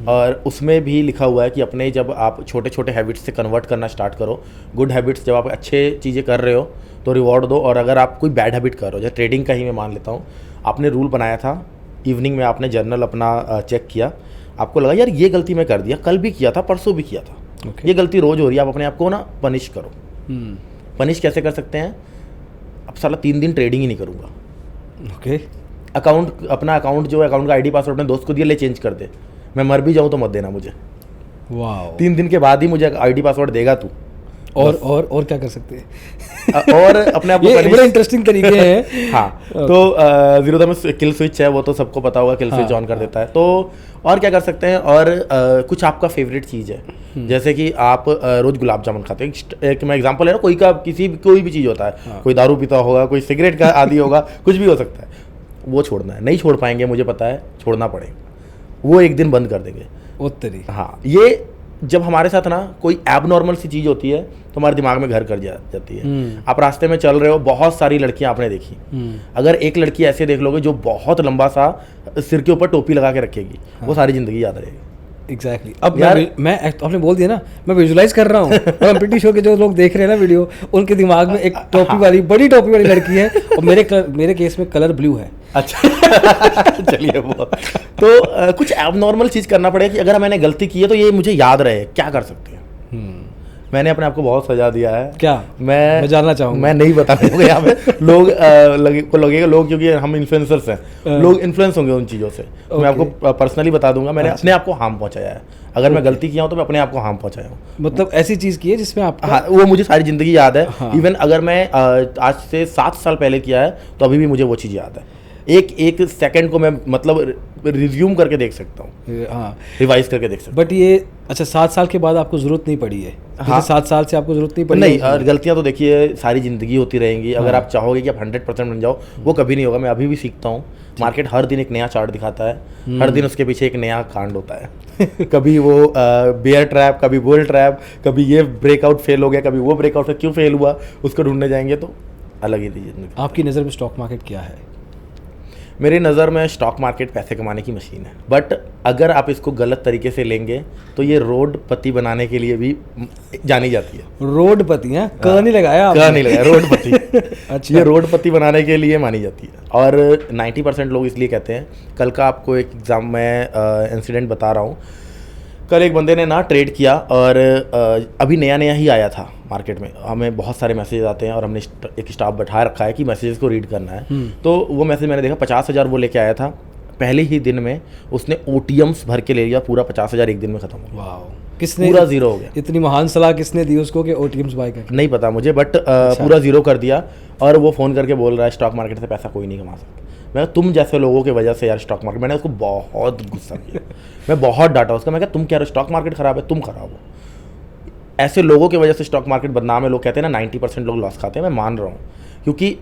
और उसमें भी लिखा हुआ है कि अपने जब आप छोटे छोटे हैबिट्स से कन्वर्ट करना स्टार्ट करो, गुड हैबिट्स, जब आप अच्छे चीज़ें कर रहे हो तो रिवॉर्ड दो, और अगर आप कोई बैड हैबिट कर रहे हो, जैसे ट्रेडिंग का ही मैं मान लेता हूँ, आपने रूल बनाया था, इवनिंग में आपने जर्नल अपना चेक किया, आपको लगा यार ये गलती मैं कर दिया, कल भी किया था, परसों भी किया था, ये गलती रोज़ हो रही है, आप अपने आप को ना पनिश करो। पनिश कैसे कर सकते हैं? अब साला 3 दिन ट्रेडिंग ही नहीं करूँगा। ओके। अकाउंट, अपना अकाउंट जो है, अकाउंट का आईडी पासवर्ड अपने दोस्त को दिया, ले चेंज कर दे, मैं मर भी जाऊँ तो मत देना मुझे। वाह। 3 दिन के बाद ही मुझे आईडी पासवर्ड देगा तू। और क्या कर सकते हैं? और अपने आप को ये बड़े इंटरेस्टिंग तरीके हैं। हाँ, तो जीरो दम किल स्विच है, वो तो सबको पता होगा, किल स्विच ऑन कर देता है। तो और क्या कर सकते हैं? और कुछ आपका फेवरेट चीज़ है, जैसे कि आप रोज गुलाब जामुन खाते हैं, एक मैं एग्जांपल है ना, कोई भी चीज़ होता है, कोई दारू पीता होगा, कोई सिगरेट का आदी होगा, कुछ भी हो सकता है, वो छोड़ना है। नहीं छोड़ पाएंगे, मुझे पता है, छोड़ना पड़ेगा, वो एक दिन बंद कर देंगे। उत्तरी। हाँ, ये जब हमारे साथ ना कोई एबनॉर्मल सी चीज़ होती है तो हमारे दिमाग में घर कर जाती है। आप रास्ते में चल रहे हो, बहुत सारी लड़कियां आपने देखी, अगर एक लड़की ऐसे देख लोगे जो बहुत लंबा सा सिर के ऊपर टोपी लगा के रखेगी, वो सारी जिंदगी याद रहेगी। एग्जैक्टली। अब मैं आपने बोल दिया ना, मैं विजुलाइज कर रहा हूँ, और I'm pretty sure के जो लोग देख रहे हैं ना वीडियो, उनके दिमाग में एक टोपी वाली, बड़ी टोपी वाली लड़की है, और मेरे केस में कलर ब्लू है। अच्छा चलिए, वो तो कुछ एबनॉर्मल चीज़ करना पड़ेगा कि अगर मैंने गलती की है तो ये मुझे याद रहे, क्या कर सकते हैं। मैंने अपने आप को बहुत सजा दिया है। क्या? मैं जानना चाहूँगा। मैं नहीं बताने दूंगा यहाँ पे, लोग को लगेगा, लोग क्योंकि हम इन्फ्लुएंसर्स हैं, लोग इन्फ्लुएंस होंगे उन चीज़ों से। तो मैं आपको पर्सनली बता दूंगा, मैंने अपने आप को हार्म पहुँचाया है। अगर मैं गलती किया हूँ तो मैं अपने आप को हार्म पहुँचाया हूँ। मतलब ऐसी चीज़ की है जिसमें आप, हाँ, वो मुझे सारी ज़िंदगी याद है। इवन अगर मैं आज से 7 साल पहले किया है तो अभी भी मुझे वो चीज़ याद है। एक सेकंड को मैं मतलब रिज्यूम करके देख सकता हूँ, हाँ, रिवाइज करके देख सकता हूँ। बट ये अच्छा 7 साल के बाद आपको ज़रूरत नहीं पड़ी है? हाँ, 7 साल से आपको ज़रूरत नहीं पड़ी? नहीं, गलतियाँ तो देखिए सारी ज़िंदगी होती रहेंगी। अगर आप चाहोगे कि आप 100% बन जाओ, वो कभी नहीं होगा। मैं अभी भी सीखता हूँ। मार्केट हर दिन एक नया चार्ट दिखाता है, हर दिन उसके पीछे एक नया कांड होता है। कभी वो बेयर ट्रैप, कभी बुल ट्रैप, कभी ये ब्रेकआउट फेल हो गया, कभी वो ब्रेकआउट क्यों फेल हुआ, उसको ढूंढने जाएंगे तो अलग ही जिंदगी। आपकी नज़र में स्टॉक मार्केट क्या है? मेरी नज़र में स्टॉक मार्केट पैसे कमाने की मशीन है, बट अगर आप इसको गलत तरीके से लेंगे तो ये रोडपति बनाने के लिए भी जानी जाती है। रोडपति है? क नहीं लगाया आपने? क नहीं लगाया, रोडपति। अच्छा, ये रोडपति बनाने के लिए मानी जाती है, और 90% लोग इसलिए कहते हैं। कल का आपको एक एग्जाम में इंसिडेंट बता रहा हूँ। कल एक बंदे ने ना ट्रेड किया, और अभी नया नया ही आया था मार्केट में, हमें बहुत सारे मैसेज आते हैं और हमने एक स्टाफ बैठा रखा है कि मैसेजेस को रीड करना है। तो वो मैसेज मैंने देखा, 50,000 वो लेके आया था। पहले ही दिन में उसने OTMs भर के ले लिया, पूरा 50,000 एक दिन में खत्म हो गया। वाह, किसने पूरा जीरो हो गया? इतनी महान सलाह किसने दी उसको कि OTMs बाय कर? नहीं पता मुझे, बट पूरा जीरो कर दिया। और वो फ़ोन करके बोल रहा है स्टॉक मार्केट से पैसा कोई नहीं कमा सकता। मैं तुम जैसे लोगों की वजह से यार स्टॉक मार्केट, मैंने उसको बहुत गुस्सा किया, मैं बहुत डांटा उसका। मैं कहा तुम कह रहे हो स्टॉक मार्केट खराब है, तुम खराब हो। ऐसे लोगों की वजह से स्टॉक मार्केट बदनाम है। लोग कहते हैं ना 90% लोग लॉस खाते हैं, मैं मान रहा हूँ, क्योंकि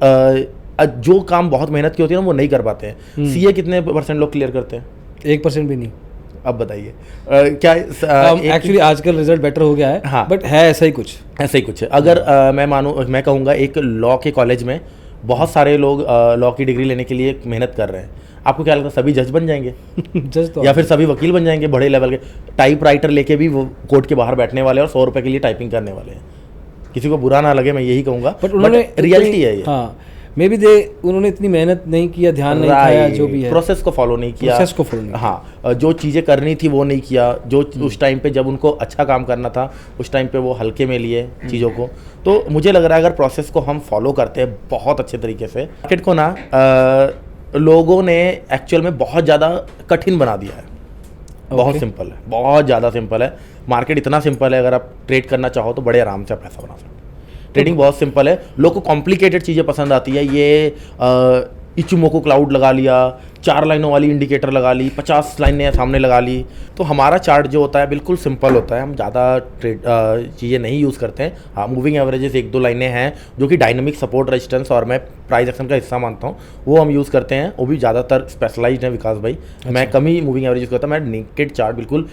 जो काम बहुत मेहनत की होती है ना वो नहीं कर पाते हैं। CA कितने % लोग क्लियर करते हैं? 1% भी नहीं। अब बताइए क्या एक्चुअली आजकल रिजल्ट बेटर हो गया है। हाँ, बट है ऐसा ही कुछ, ऐसा ही कुछ है। अगर मैं कहूँगा एक लॉ के कॉलेज में बहुत सारे लोग लॉ की डिग्री लेने के लिए मेहनत कर रहे हैं। आपको क्या लगता है सभी जज बन जाएंगे? जज तो या फिर सभी वकील बन जाएंगे बड़े लेवल के? टाइप राइटर लेके भी वो कोर्ट के बाहर बैठने वाले और 100 रुपये के लिए टाइपिंग करने वाले हैं। किसी को बुरा ना लगे, मैं यही कहूँगा, बट उन्होंने रियलिटी है ये। हाँ, मे बी उन्होंने इतनी मेहनत नहीं किया, ध्यान नहीं दिया, जो भी है प्रोसेस को फॉलो नहीं किया, प्रोसेस को फॉलो नहीं। हाँ, जो चीज़ें करनी थी वो नहीं किया, जो उस टाइम पे जब उनको अच्छा काम करना था उस टाइम पे वो हल्के में लिए चीज़ों को। तो मुझे लग रहा है अगर प्रोसेस को हम फॉलो करते हैं बहुत अच्छे तरीके से, मार्केट को ना लोगों ने एक्चुअल में बहुत ज़्यादा कठिन बना दिया है। बहुत सिंपल है, बहुत ज़्यादा सिंपल है मार्केट, इतना सिंपल है अगर आप ट्रेड करना चाहो तो बड़े आराम से आप पैसा बना सकते हो। ट्रेडिंग बहुत सिंपल है, लोग को कॉम्प्लिकेटेड चीज़ें पसंद आती है। ये इचुमोको क्लाउड लगा लिया, 4 लाइनों वाली इंडिकेटर लगा ली, 50 लाइनें सामने लगा ली। तो हमारा चार्ट जो होता है बिल्कुल सिंपल होता है, हम ज़्यादा चीज़ें नहीं यूज़ करते हैं। हाँ, मूविंग एवरेजेस 1-2 लाइनें हैं जो कि डायनामिक सपोर्ट रेजिस्टेंस और मैं प्राइस एक्शन का हिस्सा मानता हूँ, वो हम यूज़ करते हैं। वो भी ज़्यादातर स्पेशलाइज्ड है विकास भाई। अच्छा। मैं कम ही मूविंग एवरेज करता हूँ, मैं नेकेड चार्ट, बिल्कुल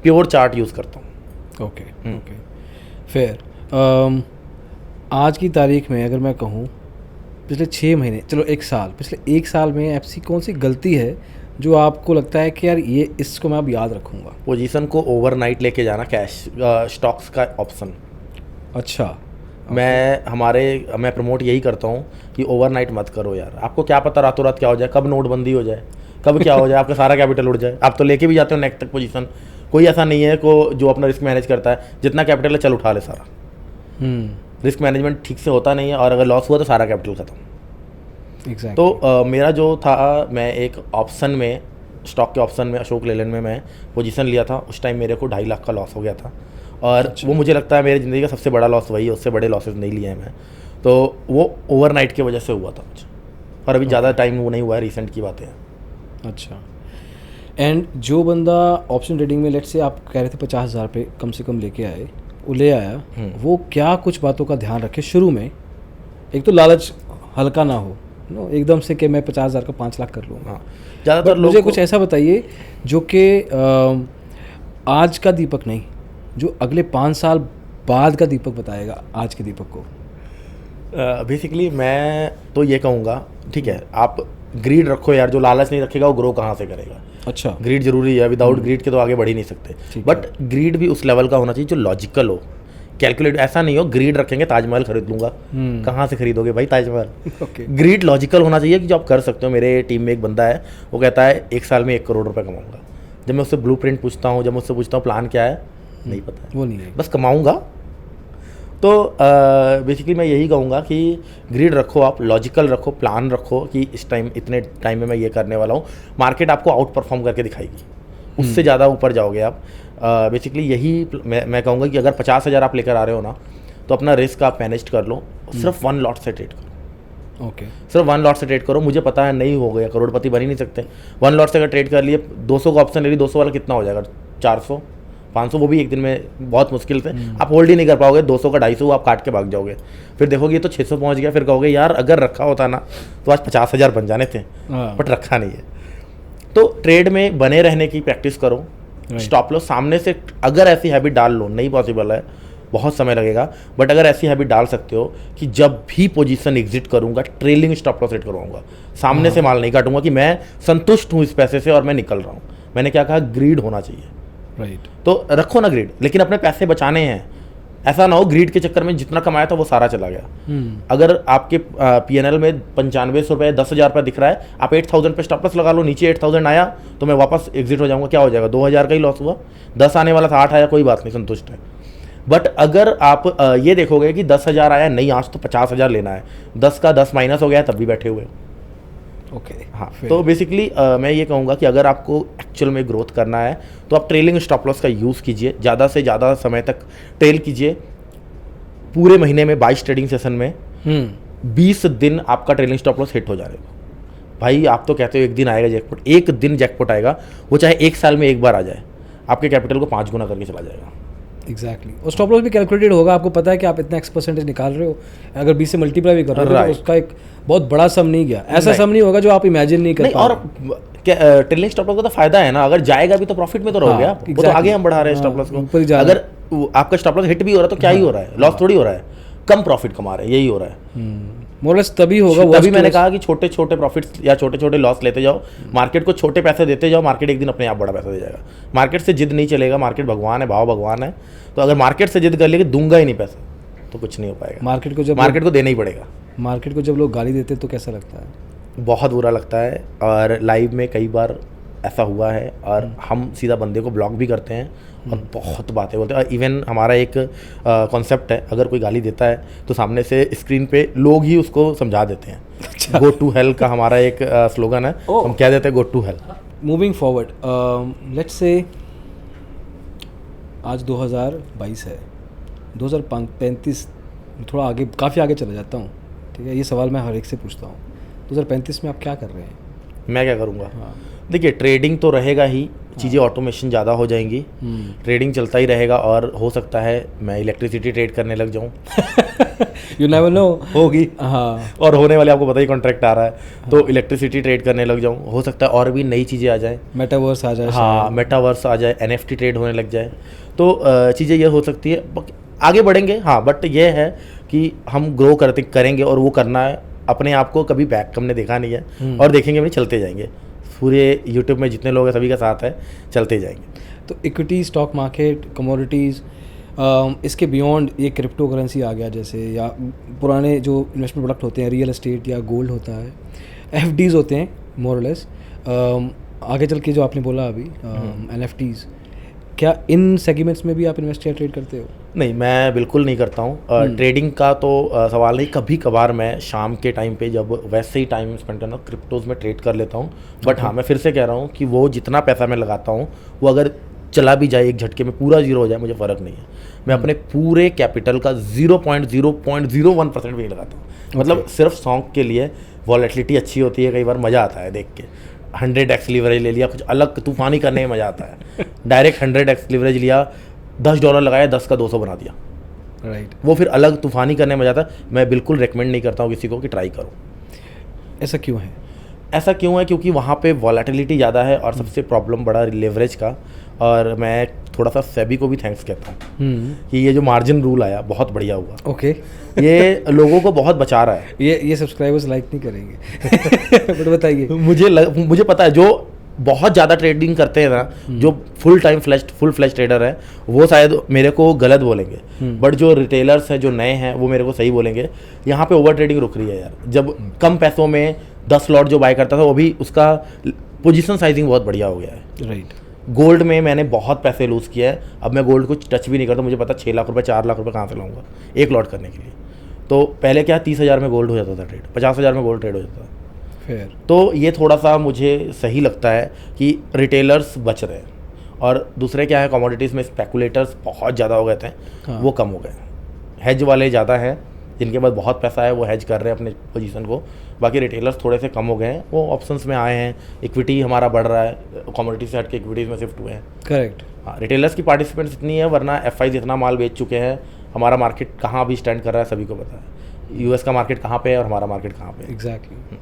प्योर चार्ट यूज़ करता हूँ। ओके। फेयर। आज की तारीख में अगर मैं कहूँ पिछले 6 महीने, चलो 1 साल, पिछले 1 साल में ऐसी कौन सी गलती है जो आपको लगता है कि यार ये इसको मैं अब याद रखूँगा? पोजीशन को ओवरनाइट लेके जाना, कैश स्टॉक्स का ऑप्शन। अच्छा। मैं प्रमोट यही करता हूँ कि ओवरनाइट मत करो यार। आपको क्या पता रातों रात क्या हो जाए, कब नोटबंदी हो जाए, कब क्या हो जाए, आपका सारा कैपिटल उड़ जाए। आप तो लेके भी जाते हो नेक्स्ट तक पोजीशन। कोई ऐसा नहीं है को जो अपना रिस्क मैनेज करता है, जितना कैपिटल है चल उठा ले सारा। रिस्क मैनेजमेंट ठीक से होता नहीं है, और अगर लॉस हुआ तो सारा कैपिटल खत्म। Exactly. तो मेरा जो था, मैं एक ऑप्शन में, स्टॉक के ऑप्शन में, अशोक लेलैंड में मैं पोजीशन लिया था। उस टाइम मेरे को 2.5 लाख का लॉस हो गया था, और वो मुझे लगता है मेरी ज़िंदगी का सबसे बड़ा लॉस वही है। उससे बड़े लॉसेस नहीं लिए हैं मैं। तो वो ओवरनाइट की वजह से हुआ था मुझे, और अभी ज़्यादा टाइम वो नहीं हुआ है, रिसेंट की बातें हैं। अच्छा। एंड जो बंदा ऑप्शन ट्रेडिंग में, लेट से आप कह रहे थे 50,000 पे कम से कम लेके आए, वो ले आया, वो क्या कुछ बातों का ध्यान रखे शुरू में? एक तो लालच हल्का ना हो, नो एकदम से कि मैं 50,000 का 5 लाख कर लूँगा। हाँ, ज़्यादातर लोग मुझे कुछ ऐसा बताइए जो कि आज का दीपक नहीं, जो अगले 5 साल बाद का दीपक बताएगा आज के दीपक को। बेसिकली मैं तो ये कहूँगा, ठीक है, आप ग्रीड रखो यार। जो लालच नहीं रखेगा वो ग्रो कहाँ से करेगा? अच्छा। ग्रीड जरूरी है, विदाउट ग्रीड के तो आगे बढ़ ही नहीं सकते। बट ग्रीड भी उस लेवल का होना चाहिए जो लॉजिकल हो, कैलकुलेट। ऐसा नहीं हो ग्रीड रखेंगे ताजमहल खरीद लूंगा, कहाँ से खरीदोगे भाई ताजमहल? ग्रीड लॉजिकल होना चाहिए कि जो आप कर सकते हो। मेरे टीम में एक बंदा है, वो कहता है 1 साल में 1 करोड़ रुपए कमाऊंगा। जब मैं उससे ब्लूप्रिंट पूछता हूँ, जब मैं उससे पूछता हूँ प्लान क्या है, नहीं पता है, वो नहीं है, बस कमाऊंगा। तो बेसिकली मैं यही कहूँगा कि ग्रिड रखो, आप लॉजिकल रखो, प्लान रखो कि इस टाइम, इतने टाइम में मैं ये करने वाला हूँ। मार्केट आपको आउट परफॉर्म करके दिखाएगी, उससे ज़्यादा ऊपर जाओगे आप। बेसिकली यही मैं कहूँगा कि अगर 50,000 आप लेकर आ रहे हो ना, तो अपना रिस्क आप मैनेज कर लो। सिर्फ 1 लॉट से ट्रेड करो। ओके, सिर्फ 1 लॉट से ट्रेड करो। मुझे पता है नहीं हो गया, करोड़पति बन ही नहीं सकते। 1 लॉट से अगर ट्रेड कर लिए, 200 का ऑप्शन ले ली, 200 वाला कितना हो जाएगा? 400 500, वो भी एक दिन में बहुत मुश्किल से। आप होल्ड ही नहीं कर पाओगे। 200 का 250 आप काट के भाग जाओगे। फिर देखोगे ये तो 600 पहुंच गया, फिर कहोगे यार अगर रखा होता ना तो आज 50,000 बन जाने थे, बट रखा नहीं है। तो ट्रेड में बने रहने की प्रैक्टिस करो। स्टॉप लॉस सामने से, अगर ऐसी हैबिट डाल लो, नहीं पॉसिबल है, बहुत समय लगेगा, बट अगर ऐसी हैबिट डाल सकते हो कि जब भी पोजीशन एग्जिट करूंगा ट्रेलिंग स्टॉप लॉस सेट करवाऊंगा, सामने से माल नहीं काटूंगा कि मैं संतुष्ट हूं इस पैसे से और मैं निकल रहा हूं। मैंने क्या कहा? ग्रीड होना चाहिए। राइट। तो रखो ना ग्रीड, लेकिन अपने पैसे बचाने हैं। ऐसा ना हो ग्रीड के चक्कर में जितना कमाया था वो सारा चला गया। अगर आपके पीएनएल में 9500 रुपये 10,000 रुपये दिख रहा है, आप 8,000 पे स्टॉप लॉस लगा लो, नीचे 8,000 आया तो मैं वापस एग्जिट हो जाऊंगा। क्या हो जाएगा? 2,000 का ही लॉस हुआ। 10 आने वाला था, 8 आया, कोई बात नहीं, संतुष्ट है। बट अगर आप ये देखोगे कि 10,000 आया, नहीं आज तो 50,000 लेना है, 10 का 10 माइनस हो गया, तब भी बैठे हुए। ओके, हाँ, तो बेसिकली मैं ये कहूँगा कि अगर आपको एक्चुअल में ग्रोथ करना है तो आप ट्रेलिंग स्टॉप लॉस का यूज़ कीजिए, ज़्यादा से ज़्यादा समय तक ट्रेल कीजिए। पूरे महीने में 22 ट्रेडिंग सेशन में 20 दिन आपका ट्रेलिंग स्टॉप लॉस हिट हो जाएगा। भाई आप तो कहते हो एक दिन आएगा जैकपॉट, एक दिन जैकपॉट आएगा, वो चाहे 1 साल में एक बार आ जाए, आपके कैपिटल को 5 गुना करके चला जाएगा। एग्जैक्टली। और स्टॉप लॉस भी कैलकुलेटेड होगा, आपको पता है कि आप इतना X% निकाल रहे हो, अगर 20 से मल्टीप्लाई भी कर रहे हो तो उसका एक बहुत बड़ा सम नहीं गया, ऐसा सम नहीं होगा जो आप इमेजिन नहीं कर पाओगे। और ट्रेलिंग स्टॉप लॉस का तो फायदा है ना, अगर जाएगा भी तो प्रॉफिट में तो रहोगे आप। वो तो आगे हम बढ़ा रहे हैं स्टॉप लॉस को। अगर आपका स्टॉप लॉस हिट भी हो रहा है तो क्या ही हो रहा है? लॉस थोड़ी हो रहा है, कम प्रॉफिट कमा रहे हैं, यही हो रहा है। मोरलेस तभी होगा। तभी मैंने कहा कि छोटे छोटे प्रॉफिट्स या छोटे छोटे लॉस लेते जाओ, मार्केट को छोटे पैसे देते जाओ, मार्केट एक दिन अपने आप बड़ा पैसा दे जाएगा। मार्केट से जिद नहीं चलेगा, मार्केट भगवान है, भाव भगवान है। तो अगर मार्केट से जिद कर लिए कि दूंगा ही नहीं पैसा, तो कुछ नहीं हो पाएगा। मार्केट को देना ही पड़ेगा। मार्केट को जब लोग गाली देते हैं तो कैसा लगता है? बहुत बुरा लगता है, और लाइव में कई बार ऐसा हुआ है, और हम सीधा बंदे को ब्लॉक भी करते हैं और बहुत बातें बोलते हैं। इवन हमारा एक कॉन्सेप्ट है, अगर कोई गाली देता है तो सामने से स्क्रीन पे लोग ही उसको समझा देते हैं। गो टू हेल का हमारा एक स्लोगन है, हम कह देते हैं go to hell. Moving forward, let's say आज 2022 है, 2035, थोड़ा आगे, काफ़ी आगे चला जाता हूँ, ठीक है? ये सवाल मैं हर एक से पूछता हूँ, 2035 में आप क्या कर रहे हैं? मैं क्या करूँगा? देखिए, ट्रेडिंग तो रहेगा ही, चीज़ें ऑटोमेशन ज़्यादा हो जाएंगी, ट्रेडिंग चलता ही रहेगा, और हो सकता है मैं इलेक्ट्रिसिटी ट्रेड करने लग जाऊँ। यू नेवर नो, होगी। हाँ, और होने वाले, आपको पता ही कॉन्ट्रैक्ट आ रहा है, तो इलेक्ट्रिसिटी ट्रेड करने लग जाऊँ। हो सकता है और भी नई चीज़ें आ जाए, मेटावर्स आ जाए। हाँ, मेटावर्स आ जाए, NFT ट्रेड होने लग जाए, तो चीज़ें ये हो सकती है। आगे बढ़ेंगे हाँ, बट ये है कि हम ग्रो करते करेंगे और वो करना है अपने आप को, कभी बैक हमने देखा नहीं है और देखेंगे भी नहीं, चलते जाएंगे। पूरे यूट्यूब में जितने लोग हैं सभी का साथ है, चलते जाएंगे। तो इक्विटी, स्टॉक मार्केट, कमोडिटीज़, इसके बियॉन्ड ये क्रिप्टो करेंसी आ गया जैसे, या पुराने जो इन्वेस्टमेंट प्रोडक्ट होते हैं, रियल एस्टेट या गोल्ड होता है, एफडीज़ होते हैं मोर और लेस, आगे चल के जो आपने बोला अभी एनएफटीज़, क्या इन सेगमेंट्स में भी आप इन्वेस्ट या ट्रेड करते हो? नहीं, मैं बिल्कुल नहीं करता हूँ। ट्रेडिंग का तो सवाल नहीं, कभी कभार मैं शाम के टाइम पे जब वैसे ही टाइम स्पेंड करना क्रिप्टोज़ में ट्रेड कर लेता हूँ। बट हाँ, मैं फिर से कह रहा हूँ कि वो जितना पैसा मैं लगाता हूँ वो अगर चला भी जाए एक झटके में, पूरा जीरो हो जाए, मुझे फ़र्क नहीं है। मैं अपने पूरे कैपिटल का 0.001% भी नहीं लगाता हूँ। मतलब सिर्फ शौक के लिए। वॉलेटिलिटी अच्छी होती है, कई बार मज़ा आता है देख के। 100x लीवरेज ले लिया, कुछ अलग तूफानी करने में मज़ा आता है। डायरेक्ट 100x लीवरेज लिया, $10 लगाया, 10 का 200 बना दिया, राइट। वो फिर अलग तूफानी करने में मज़ा आता है। मैं बिल्कुल रेकमेंड नहीं करता हूँ किसी को कि ट्राई करो। ऐसा क्यों है? ऐसा क्यों है? क्योंकि वहाँ पे वॉलेटिलिटी ज़्यादा है और सबसे प्रॉब्लम बड़ा लेवरेज का। और मैं थोड़ा सा सेबी को भी थैंक्स कहता हूँ कि ये जो मार्जिन रूल आया बहुत बढ़िया हुआ। ओके। ये लोगों को बहुत बचा रहा है। ये सब्सक्राइबर्स लाइक नहीं करेंगे बट बताइए। मुझे पता है, जो बहुत ज़्यादा ट्रेडिंग करते हैं ना, जो फुल फ्लैश ट्रेडर है, वो शायद मेरे को गलत बोलेंगे। बट जो रिटेलर्स हैं, जो नए हैं, वो मेरे को सही बोलेंगे। यहाँ पे ओवर ट्रेडिंग रुक रही है यार। जब कम पैसों में 10 लॉट जो बाय करता था, वो भी उसका पोजीशन साइजिंग बहुत बढ़िया हो गया है। राइट। गोल्ड में मैंने बहुत पैसे लूज़ किए हैं। अब मैं गोल्ड को टच भी नहीं करता। मुझे पता 6 लाख रुपए 4 लाख रुपए कहाँ से लाऊंगा एक लॉट करने के लिए। तो पहले क्या 30,000 में गोल्ड हो जाता था ट्रेड, 50,000 में गोल्ड ट्रेड हो जाता था। फिर तो ये थोड़ा सा मुझे सही लगता है कि रिटेलर्स बच रहे हैं। और दूसरे क्या है, कमोडिटीज़ में स्पेकुलेटर्स बहुत ज़्यादा हो गए थे। हाँ। वो कम हो गए। हेज वाले ज़्यादा हैं, जिनके पास बहुत पैसा है वो हेज कर रहे हैं अपने पोजीशन को। बाकी रिटेलर्स थोड़े से कम हो गए हैं, वो ऑप्शंस में आए हैं। इक्विटी हमारा बढ़ रहा है, कमोडिटी से हट के इक्विटीज़ में शिफ्ट हुए हैं। करेक्ट। हाँ, रिटेलर्स की पार्टिसिपेंट्स इतनी है, वरना एफआईज इतना माल बेच चुके हैं। हमारा मार्केट कहाँ भी स्टैंड कर रहा है सभी को पता है। यूएस का मार्केट कहाँ पे है और हमारा मार्केट कहाँ पे है। एग्जैक्टली।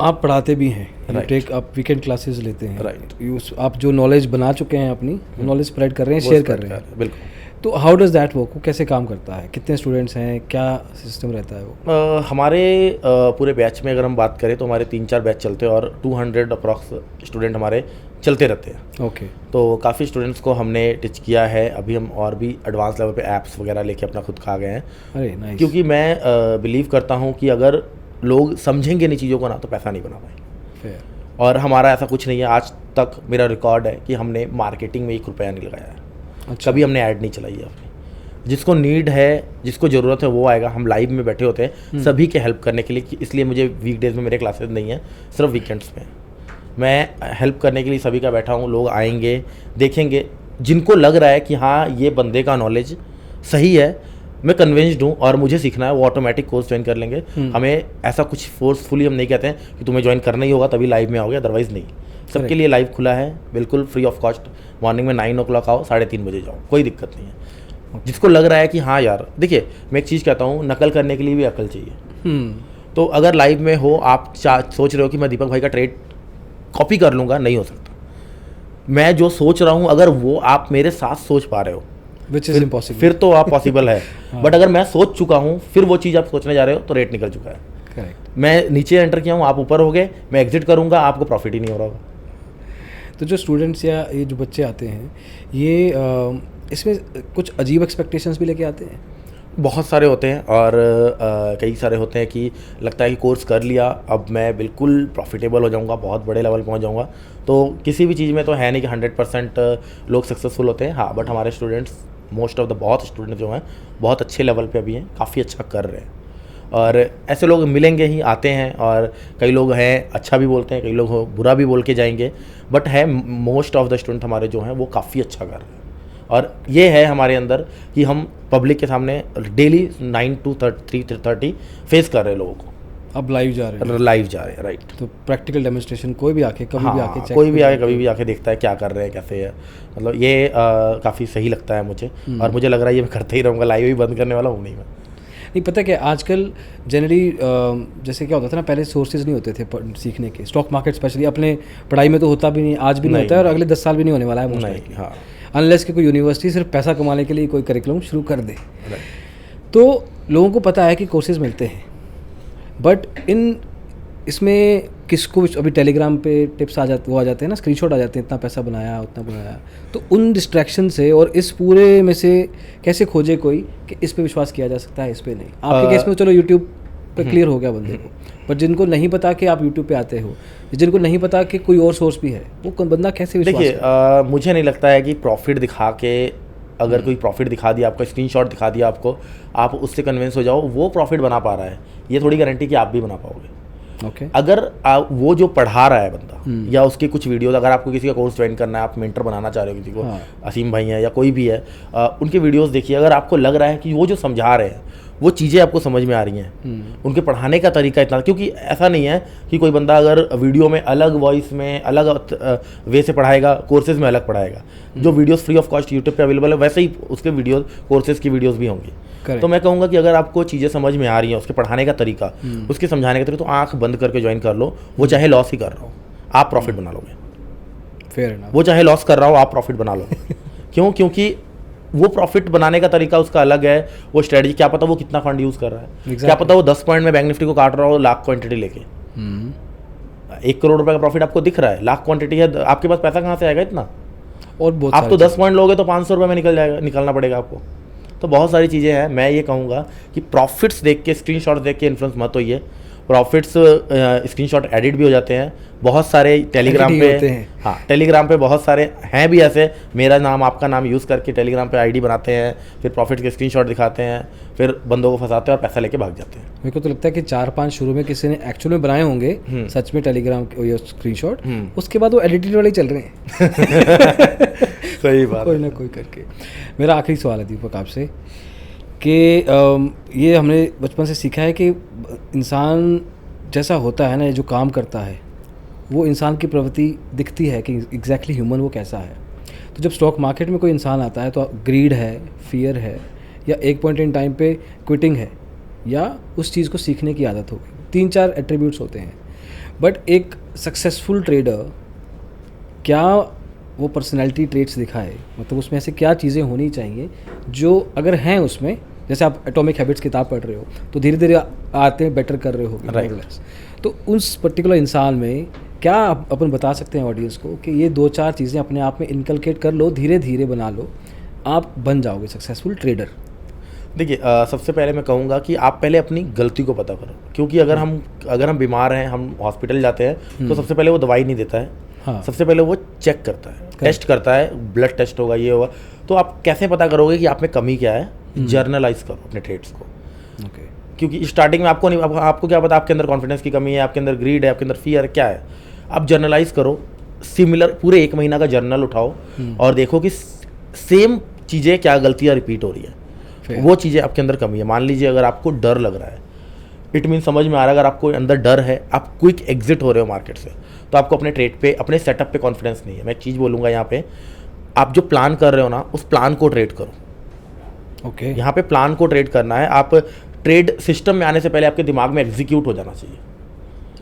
आप पढ़ाते भी हैं, Right. आप वीकेंड क्लासेस लेते हैं, Right. आप जो नॉलेज बना चुके हैं अपनी नॉलेज स्प्रेड कर रहे हैं, शेयर कर रहे हैं। बिल्कुल। तो हाउ डज़ दैट वर्क? वो कैसे काम करता है? कितने स्टूडेंट्स हैं? क्या सिस्टम रहता है वो? हमारे पूरे बैच में अगर हम बात करें तो हमारे 3-4 बैच चलते हैं और 200 अप्रॉक्स स्टूडेंट हमारे चलते रहते हैं। ओके। तो काफ़ी स्टूडेंट्स को हमने टिच किया है। अभी हम और भी एडवांस लेवल पे ऐप्स वगैरह लेके अपना खुद खा गए हैं। अरे नाइस। क्योंकि मैं बिलीव करता हूँ कि अगर लोग समझेंगे नहीं चीज़ों को ना, तो पैसा नहीं बना पाएंगे। फेयर। और हमारा ऐसा कुछ नहीं है, आज तक मेरा रिकॉर्ड है कि हमने मार्केटिंग में 1 रुपया नहीं लगाया है। अच्छा। कभी हमने ऐड नहीं चलाई है अपनी। जिसको नीड है, जिसको ज़रूरत है, वो आएगा। हम लाइव में बैठे होते हैं सभी के हेल्प करने के लिए। इसलिए मुझे वीकडेज में मेरे क्लासेस नहीं है, सिर्फ वीकेंड्स में मैं हेल्प करने के लिए सभी का बैठा हूँ। लोग आएंगे, देखेंगे, जिनको लग रहा है कि हाँ ये बंदे का नॉलेज सही है, मैं कन्विंस्ड हूँ और मुझे सीखना है, वो ऑटोमेटिक कोर्स ज्वाइन कर लेंगे। हमें ऐसा कुछ फोर्सफुली हम नहीं कहते हैं कि तुम्हें ज्वाइन करना ही होगा तभी लाइव में आओगे, अदरवाइज़ नहीं। सबके लिए लाइव खुला है, बिल्कुल फ्री ऑफ कॉस्ट। मॉर्निंग में 9 o'clock आओ, 3:30 बजे जाओ, कोई दिक्कत नहीं है। जिसको लग रहा है कि हाँ यार, देखिए मैं एक चीज़ कहता हूँ, नकल करने के लिए भी अकल चाहिए। तो अगर लाइव में हो, आप सोच रहे हो कि मैं दीपक भाई का ट्रेड कॉपी कर लूँगा, नहीं हो सकता। मैं जो सोच रहा हूँ, अगर वो आप मेरे साथ सोच पा रहे हो, विच इज़ इम्पॉसिबल, फिर तो आप पॉसिबल है। बट अगर मैं सोच चुका हूँ, फिर वो चीज़ आप सोचने जा रहे हो, तो रेट निकल चुका है। करेक्ट। मैं नीचे एंटर किया हूँ, आप ऊपर हो गए, मैं एग्जिट करूँगा, आपको प्रॉफिट ही नहीं हो रहा होगा। तो जो स्टूडेंट्स या ये जो बच्चे आते हैं, ये इसमें कुछ अजीब एक्सपेक्टेशंस भी लेके आते हैं? बहुत सारे होते हैं और कई सारे होते हैं कि लगता है कि कोर्स कर लिया, अब मैं बिल्कुल प्रॉफिटेबल हो जाऊंगा, बहुत बड़े लेवल पहुंच जाऊंगा। तो किसी भी चीज़ में तो है नहीं कि 100% लोग सक्सेसफुल होते हैं। हाँ, बट हमारे स्टूडेंट्स, मोस्ट ऑफ द बहुत स्टूडेंट जो हैं, बहुत अच्छे लेवल पे अभी हैं, काफ़ी अच्छा कर रहे हैं। और ऐसे लोग मिलेंगे ही, आते हैं। और कई लोग हैं अच्छा भी बोलते हैं, कई लोग बुरा भी बोल के जाएंगे, बट है मोस्ट ऑफ द स्टूडेंट हमारे जो हैं वो काफ़ी अच्छा कर रहे हैं। और ये है हमारे अंदर कि हम पब्लिक के सामने डेली 9 to 3:30 फेस कर रहे हैं लोगों को। अब लाइव जा रहे हैं? लाइव जा रहे हैं, राइट। तो प्रैक्टिकल डेमोन्स्ट्रेशन कोई भी आके कभी भी आके कोई भी आके कभी भी आके देखता है क्या कर रहे हैं, कैसे है। मतलब ये काफ़ी सही लगता है मुझे। और मुझे लग रहा है ये मैं करते ही रहूँगा, लाइव ही बंद करने वाला हूँ नहीं मैं। नहीं, पता क्या आजकल जनरली जैसे क्या होता था ना, पहले सोर्सेज नहीं होते थे सीखने के। स्टॉक मार्केट स्पेशली अपने पढ़ाई में तो होता भी नहीं, आज भी नहीं होता है और अगले 10 साल भी नहीं होने वाला है मोस्ट लाइकली। हाँ, अनलेस कि कोई यूनिवर्सिटी सिर्फ पैसा कमाने के लिए कोई करिकुलम शुरू कर दे। तो लोगों को पता है कि कोर्सेज मिलते हैं, बट इसमें किसको अभी टेलीग्राम पे टिप्स आ जाते हैं ना, स्क्रीनशॉट आ जाते हैं, इतना पैसा बनाया उतना बनाया। तो उन डिस्ट्रैक्शन से और इस पूरे में से कैसे खोजे कोई कि इस पे विश्वास किया जा सकता है, इस पे नहीं। आपके केस में चलो यूट्यूब पे क्लियर हो गया बंदे को, बट जिनको नहीं पता कि आप यूट्यूब पे आते हो, जिनको नहीं पता कि कोई और सोर्स भी है, वो बंदा कैसे विश्वास करे? देखिए, मुझे नहीं लगता है कि प्रॉफिट दिखा के, अगर कोई प्रॉफिट दिखा दिया आपको, स्क्रीनशॉट दिखा दिया आपको, आप उससे कन्विंस हो जाओ वो प्रॉफिट बना पा रहा है, ये थोड़ी गारंटी कि आप भी बना पाओगे। अगर वो जो पढ़ा रहा है बंदा या उसके कुछ वीडियोस, अगर आपको किसी का कोर्स ज्वाइन करना है, आप मेंटर बनाना चाह रहे हो किसी को, असीम भाई हैं या कोई भी है, उनके वीडियोस देखिए। अगर आपको लग रहा है कि वो जो समझा रहे हैं वो चीज़ें आपको समझ में आ रही हैं, उनके पढ़ाने का तरीका इतना, क्योंकि ऐसा नहीं है कि कोई बंदा अगर वीडियो में अलग वॉइस में अलग वे से पढ़ाएगा, कोर्सेज में अलग पढ़ाएगा। जो videos free of cost YouTube पे अवेलेबल है, वैसे ही उसके वीडियोस, कोर्सेज की वीडियोस भी होंगी। तो मैं कहूँगा कि अगर आपको चीज़ें समझ में आ रही हैं, उसके पढ़ाने का तरीका, उसके समझाने का तरीका, तो आंख बंद करके ज्वाइन कर लो। वो चाहे लॉस ही कर रहा हो, आप प्रॉफिट बना लोगे। फेयर है ना? वो चाहे लॉस कर रहा हो, आप प्रॉफिट बना लोगे। क्यों? क्योंकि वो प्रॉफिट बनाने का तरीका उसका अलग है, वो स्ट्रेटजी, क्या पता वो कितना फंड यूज़ कर रहा है, क्या पता वो 10 पॉइंट में बैंक निफ्टी को काट रहा हो लाख क्वांटिटी लेके। 1 करोड़ रुपए का प्रॉफिट आपको दिख रहा है, लाख क्वांटिटी है, आपके पास पैसा कहाँ से आएगा इतना? और बहुत आप तो 10 पॉइंट लोगे तो 500 रुपये में निकलना पड़ेगा आपको। तो बहुत सारी चीज़ें हैं। मैं ये कहूँगा कि प्रॉफिट्स देख के, स्क्रीनशॉट देख के इन्फ्लुएंस मत होइए। प्रॉफिट्स स्क्रीनशॉट एडिट भी हो जाते हैं बहुत सारे टेलीग्राम पे। हाँ, टेलीग्राम पे बहुत सारे हैं भी ऐसे, मेरा नाम आपका नाम यूज़ करके टेलीग्राम पे आईडी बनाते हैं, फिर प्रॉफिट के स्क्रीनशॉट दिखाते हैं, फिर बंदों को फंसाते हैं और पैसा लेके भाग जाते हैं। मेरे को तो लगता है कि 4-5 शुरू में किसी ने एक्चुअल में बनाए होंगे सच में टेलीग्राम ये स्क्रीनशॉट, उसके बाद वो एडिटेड वाले चल रहे हैं। सही बात, कोई ना कोई करके। मेरा आखिरी सवाल है दीपक आपसे कि ये हमने बचपन से सीखा है कि इंसान जैसा होता है ना, जो काम करता है, वो इंसान की प्रवृत्ति दिखती है कि एग्जैक्टली ह्यूमन वो कैसा है। तो जब स्टॉक मार्केट में कोई इंसान आता है तो ग्रीड है, फियर है, या एक पॉइंट इन टाइम पे क्विटिंग है, या उस चीज़ को सीखने की आदत हो गई। 3-4 एट्रीब्यूट्स होते हैं। बट एक सक्सेसफुल ट्रेडर क्या वो पर्सनैलिटी ट्रेट्स दिखाए, मतलब उसमें ऐसे क्या चीज़ें होनी चाहिए जो अगर हैं उसमें, जैसे आप एटॉमिक हैबिट्स किताब पढ़ रहे हो तो धीरे धीरे आते हैं, बेटर कर रहे हो, राइट। तो उस पर्टिकुलर इंसान में क्या अपन बता सकते हैं ऑडियंस को कि ये 2-4 चीज़ें अपने आप में इनकलकेट कर लो, धीरे धीरे बना लो, आप बन जाओगे सक्सेसफुल ट्रेडर? देखिए, सबसे पहले मैं कहूँगा कि आप पहले अपनी गलती को पता करो, क्योंकि अगर हम बीमार हैं, हम हॉस्पिटल जाते हैं, तो सबसे पहले वो दवाई नहीं देता है। हाँ। सबसे पहले वो चेक करता है, टेस्ट करता है, ब्लड टेस्ट होगा, ये होगा। तो आप कैसे पता करोगे कि आप में कमी क्या है? जर्नलाइज करो अपने ट्रेड्स को। क्योंकि स्टार्टिंग में आपको नहीं, आपको क्या पता आपके अंदर कॉन्फिडेंस की कमी है, आपके अंदर ग्रीड है, आपके अंदर फियर है, क्या है। आप जर्नलाइज करो, सिमिलर पूरे 1 महीना का जर्नल उठाओ और देखो कि सेम चीज़ें क्या गलतियाँ रिपीट हो रही है, वो चीज़ें आपके अंदर कमी है। मान लीजिए अगर आपको डर लग रहा है, इट मीन समझ में आ रहा है, अगर आपको अंदर डर है, आप क्विक एग्जिट हो रहे हो मार्केट से, तो आपको अपने ट्रेड पे, अपने सेटअप पे कॉन्फिडेंस नहीं है। मैं एक चीज़ बोलूँगा यहाँ पे, आप जो प्लान कर रहे हो ना, उस प्लान को ट्रेड करो। ओके, यहाँ पे प्लान को ट्रेड करना है। आप ट्रेड सिस्टम में आने से पहले आपके दिमाग में एग्जीक्यूट हो जाना चाहिए।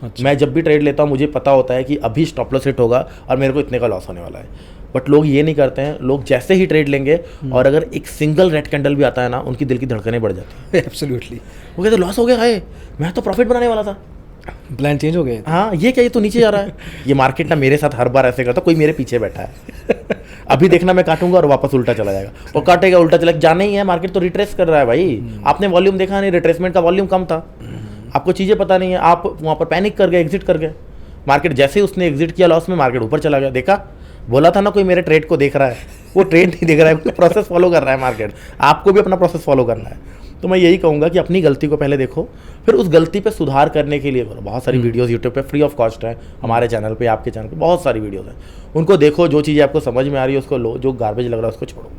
अच्छा। मैं जब भी ट्रेड लेता हूँ मुझे पता होता है कि अभी स्टॉप लॉस हिट होगा और मेरे को इतने का लॉस होने वाला है, बट लोग ये नहीं करते हैं। लोग जैसे ही ट्रेड लेंगे और अगर एक सिंगल रेड कैंडल भी आता है ना, उनकी दिल की धड़कनें बढ़ जाती है। एब्सोल्युटली। वो कहते लॉस हो गया है, मैं तो प्रॉफिट बनाने वाला था, प्लान चेंज हो गया। हाँ, ये क्या, ये तो नीचे जा रहा है। ये मार्केट ना मेरे साथ हर बार ऐसे करता, कोई मेरे पीछे बैठा है। अभी देखना मैं काटूंगा और वापस उल्टा चला जाएगा, और काटेगा उल्टा चला जाना ही है। मार्केट तो रिट्रेस कर रहा है भाई, आपने वॉल्यूम देखा नहीं, रिट्रेसमेंट का वॉल्यूम कम था, आपको चीज़ें पता नहीं है, आप वहाँ पर पैनिक कर गए, एग्जिट कर गए। मार्केट जैसे ही उसने एग्जिट किया लॉस में, मार्केट ऊपर चला गया। देखा, बोला था ना कोई मेरे ट्रेड को देख रहा है, वो ट्रेड नहीं देख रहा है, प्रोसेस फॉलो कर रहा है मार्केट। आपको भी अपना प्रोसेस फॉलो करना है। तो मैं यही कहूँगा कि अपनी गलती को पहले देखो, फिर उस गलती पे सुधार करने के लिए करो। बहुत सारी वीडियोस यूट्यूब पे फ्री ऑफ कॉस्ट है, हमारे चैनल पे, आपके चैनल पे बहुत सारी वीडियोस हैं, उनको देखो। जो चीज़ें आपको समझ में आ रही है उसको लो, जो गार्बेज लग रहा है उसको छोड़ो।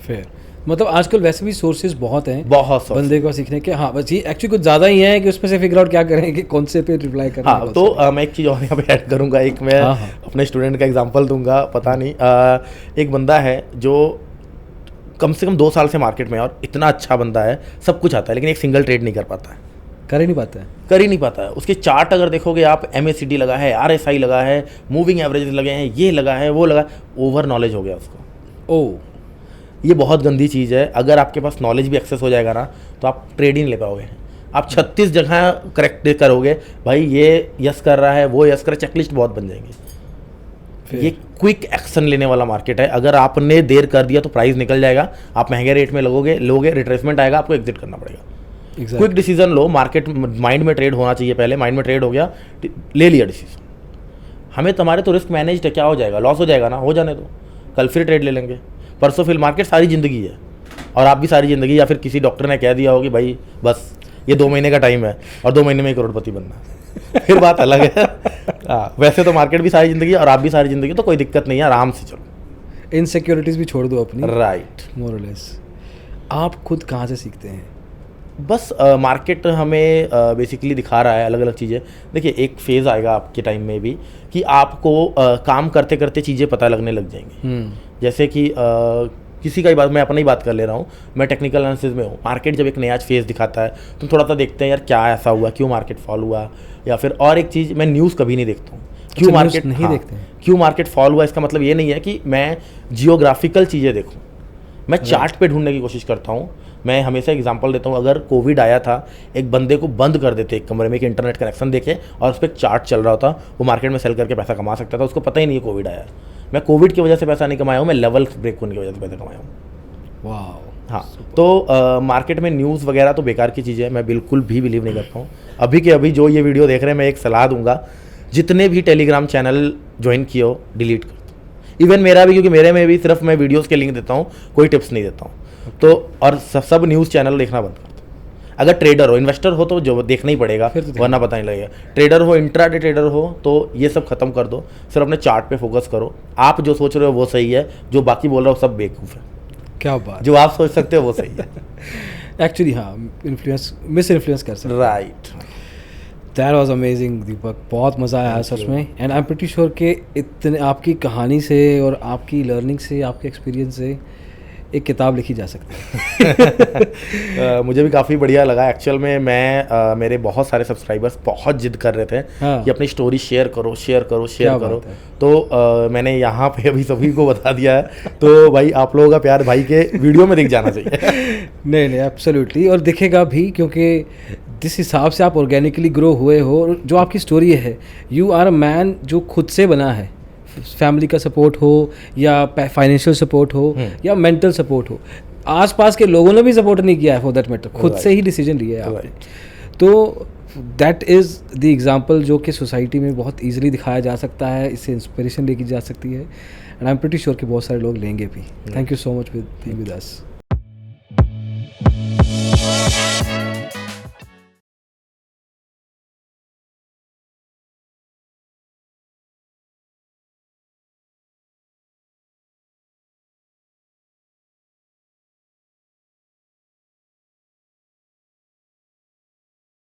फिर मतलब आजकल वैसे भी सोर्सेज बहुत हैं, बहुत बंदे को सीखने के। हाँ, बस ये एक्चुअली कुछ ज़्यादा ही है कि उसमें से फिगर आउट क्या करें कि कौन से पे रिप्लाई करना। हाँ, तो मैं एक चीज़ और यहाँ पे ऐड करूँगा। एक मैं अपने स्टूडेंट का एग्जांपल दूंगा। पता नहीं, एक बंदा है जो कम से कम 2 साल से मार्केट में है और इतना अच्छा बंदा है, सब कुछ आता है, लेकिन एक सिंगल ट्रेड नहीं कर पाता है। कर ही नहीं पाता है। उसके चार्ट अगर देखोगे आप, MACD लगा है, RSI लगा है, मूविंग एवरेज लगे हैं, ये लगा है, वो लगा, ओवर नॉलेज हो गया उसको। ओह, ये बहुत गंदी चीज़ है। अगर आपके पास नॉलेज भी एक्सेस हो जाएगा ना तो आप ट्रेड ही नहीं ले पाओगे। आप 36 जगह करेक्ट करोगे, भाई ये यस कर रहा है, वो यस कर, चेकलिस्ट बहुत बन जाएंगे। ये क्विक एक्शन लेने वाला मार्केट है। अगर आपने देर कर दिया तो प्राइस निकल जाएगा, आप महंगे रेट में लोगे, रिट्रेसमेंट आएगा, आपको एग्जिट करना पड़ेगा। क्विक डिसीजन लो। मार्केट माइंड में ट्रेड होना चाहिए पहले। माइंड में ट्रेड हो गया, ले लिया डिसीजन। हमें तुम्हारे तो रिस्क मैनेज्ड है, क्या हो जाएगा, लॉस हो जाएगा ना, हो जाने दो, कल फिर ट्रेड ले लेंगे, परसों फिर मार्केट सारी ज़िंदगी है और आप भी सारी ज़िंदगी, या फिर किसी डॉक्टर ने कह दिया हो कि भाई बस ये 2 महीने का टाइम है और 2 महीने में 1 करोड़पति बनना है फिर बात अलग है। हाँ, वैसे तो मार्केट भी सारी ज़िंदगी और आप भी सारी ज़िंदगी, तो कोई दिक्कत नहीं है, आराम से चलो। इनसिक्योरिटीज़ भी छोड़ दो अपनी। राइट। मोर और लेस। आप खुद कहाँ से सीखते हैं? बस मार्केट हमें बेसिकली दिखा रहा है अलग अलग चीज़ें। देखिए, एक फेज़ आएगा आपके टाइम में भी कि आपको काम करते करते चीज़ें पता लगने लग जाएंगी। जैसे कि किसी का ही बात, मैं अपनी ही बात कर ले रहा हूँ, मैं टेक्निकल एनालिसिस में हूँ। मार्केट जब एक नया फेज़ दिखाता है तो थोड़ा सा देखते हैं यार क्या ऐसा हुआ, क्यों मार्केट फॉल हुआ, या फिर और एक चीज़, मैं न्यूज़ कभी नहीं देखता हूँ। क्यों मार्केट नहीं देखते हैं? क्यों मार्केट फॉल हुआ, इसका मतलब ये नहीं है कि मैं जियोग्राफिकल चीज़ें देखूँ, मैं चार्ट पे ढूंढने की कोशिश करता हूँ। मैं हमेशा एग्जांपल देता हूँ, अगर कोविड आया था, एक बंदे को बंद कर देते एक कमरे में, एक इंटरनेट कनेक्शन देके और उस पर एक चार्ट चल रहा होता, वो मार्केट में सेल करके पैसा कमा सकता था, उसको पता ही नहीं है कोविड आया। मैं कोविड की वजह से पैसा नहीं कमाया हूँ, मैं लेवल ब्रेक होने की वजह से पैसा कमाया हूँ। वाह। हाँ, तो मार्केट में न्यूज़ वगैरह तो बेकार की चीज़ है, मैं बिल्कुल भी बिलीव नहीं करता हूँ। अभी के अभी जो ये वीडियो देख रहे हैं, मैं एक सलाह दूंगा, जितने भी टेलीग्राम चैनल ज्वाइन किए हो डिलीट कर दो। इवन मेरा भी, क्योंकि मेरे में भी सिर्फ मैं वीडियोज़ के लिंक देता हूँ, कोई टिप्स नहीं देता हूँ। तो और सब न्यूज़ चैनल देखना बंद कर दो। अगर ट्रेडर हो, इन्वेस्टर हो तो जो देखना ही पड़ेगा, वरना पता नहीं लगेगा। ट्रेडर हो, इंट्राडे ट्रेडर हो, तो ये सब खत्म कर दो, सिर्फ अपने चार्ट पे फोकस करो। आप जो सोच रहे हो वो सही है, जो बाकी बोल रहे हो सब बेवकूफ़ है। क्या बात। जो आप सोच सकते हो वो सही है। एक्चुअली हाँ, मिस इन्फ्लुएंस कर सकते। राइट। दैट वाज अमेजिंग दीपक, बहुत मज़ा आया सच में। And I am pretty sure कि इतने आपकी कहानी से और आपकी लर्निंग से, आपके एक्सपीरियंस से एक किताब लिखी जा सकती है। मुझे भी काफ़ी बढ़िया लगा। एक्चुअल में मैं मेरे बहुत सारे सब्सक्राइबर्स बहुत जिद कर रहे थे कि अपनी स्टोरी शेयर करो, शेयर करो, शेयर करो। तो मैंने यहाँ पे अभी सभी को बता दिया है। तो भाई आप लोगों का प्यार भाई के वीडियो में दिख जाना चाहिए। नहीं एब्सोल्युटली, और दिखेगा भी, क्योंकि जिस हिसाब से आप ऑर्गेनिकली ग्रो हुए हो, जो आपकी स्टोरी है, यू आर अ मैन जो खुद से बना है। फैमिली का सपोर्ट हो या फाइनेंशियल सपोर्ट हो या मेंटल सपोर्ट हो, आसपास के लोगों ने भी सपोर्ट नहीं किया है फॉर दैट मैटर, खुद से ही डिसीजन लिया है आपने। तो दैट इज़ द एग्जांपल जो कि सोसाइटी में बहुत ईजिली दिखाया जा सकता है, इससे इंस्पिरेशन लेकी जा सकती है। And I am pretty sure कि बहुत सारे लोग लेंगे भी। Thank you so much with us.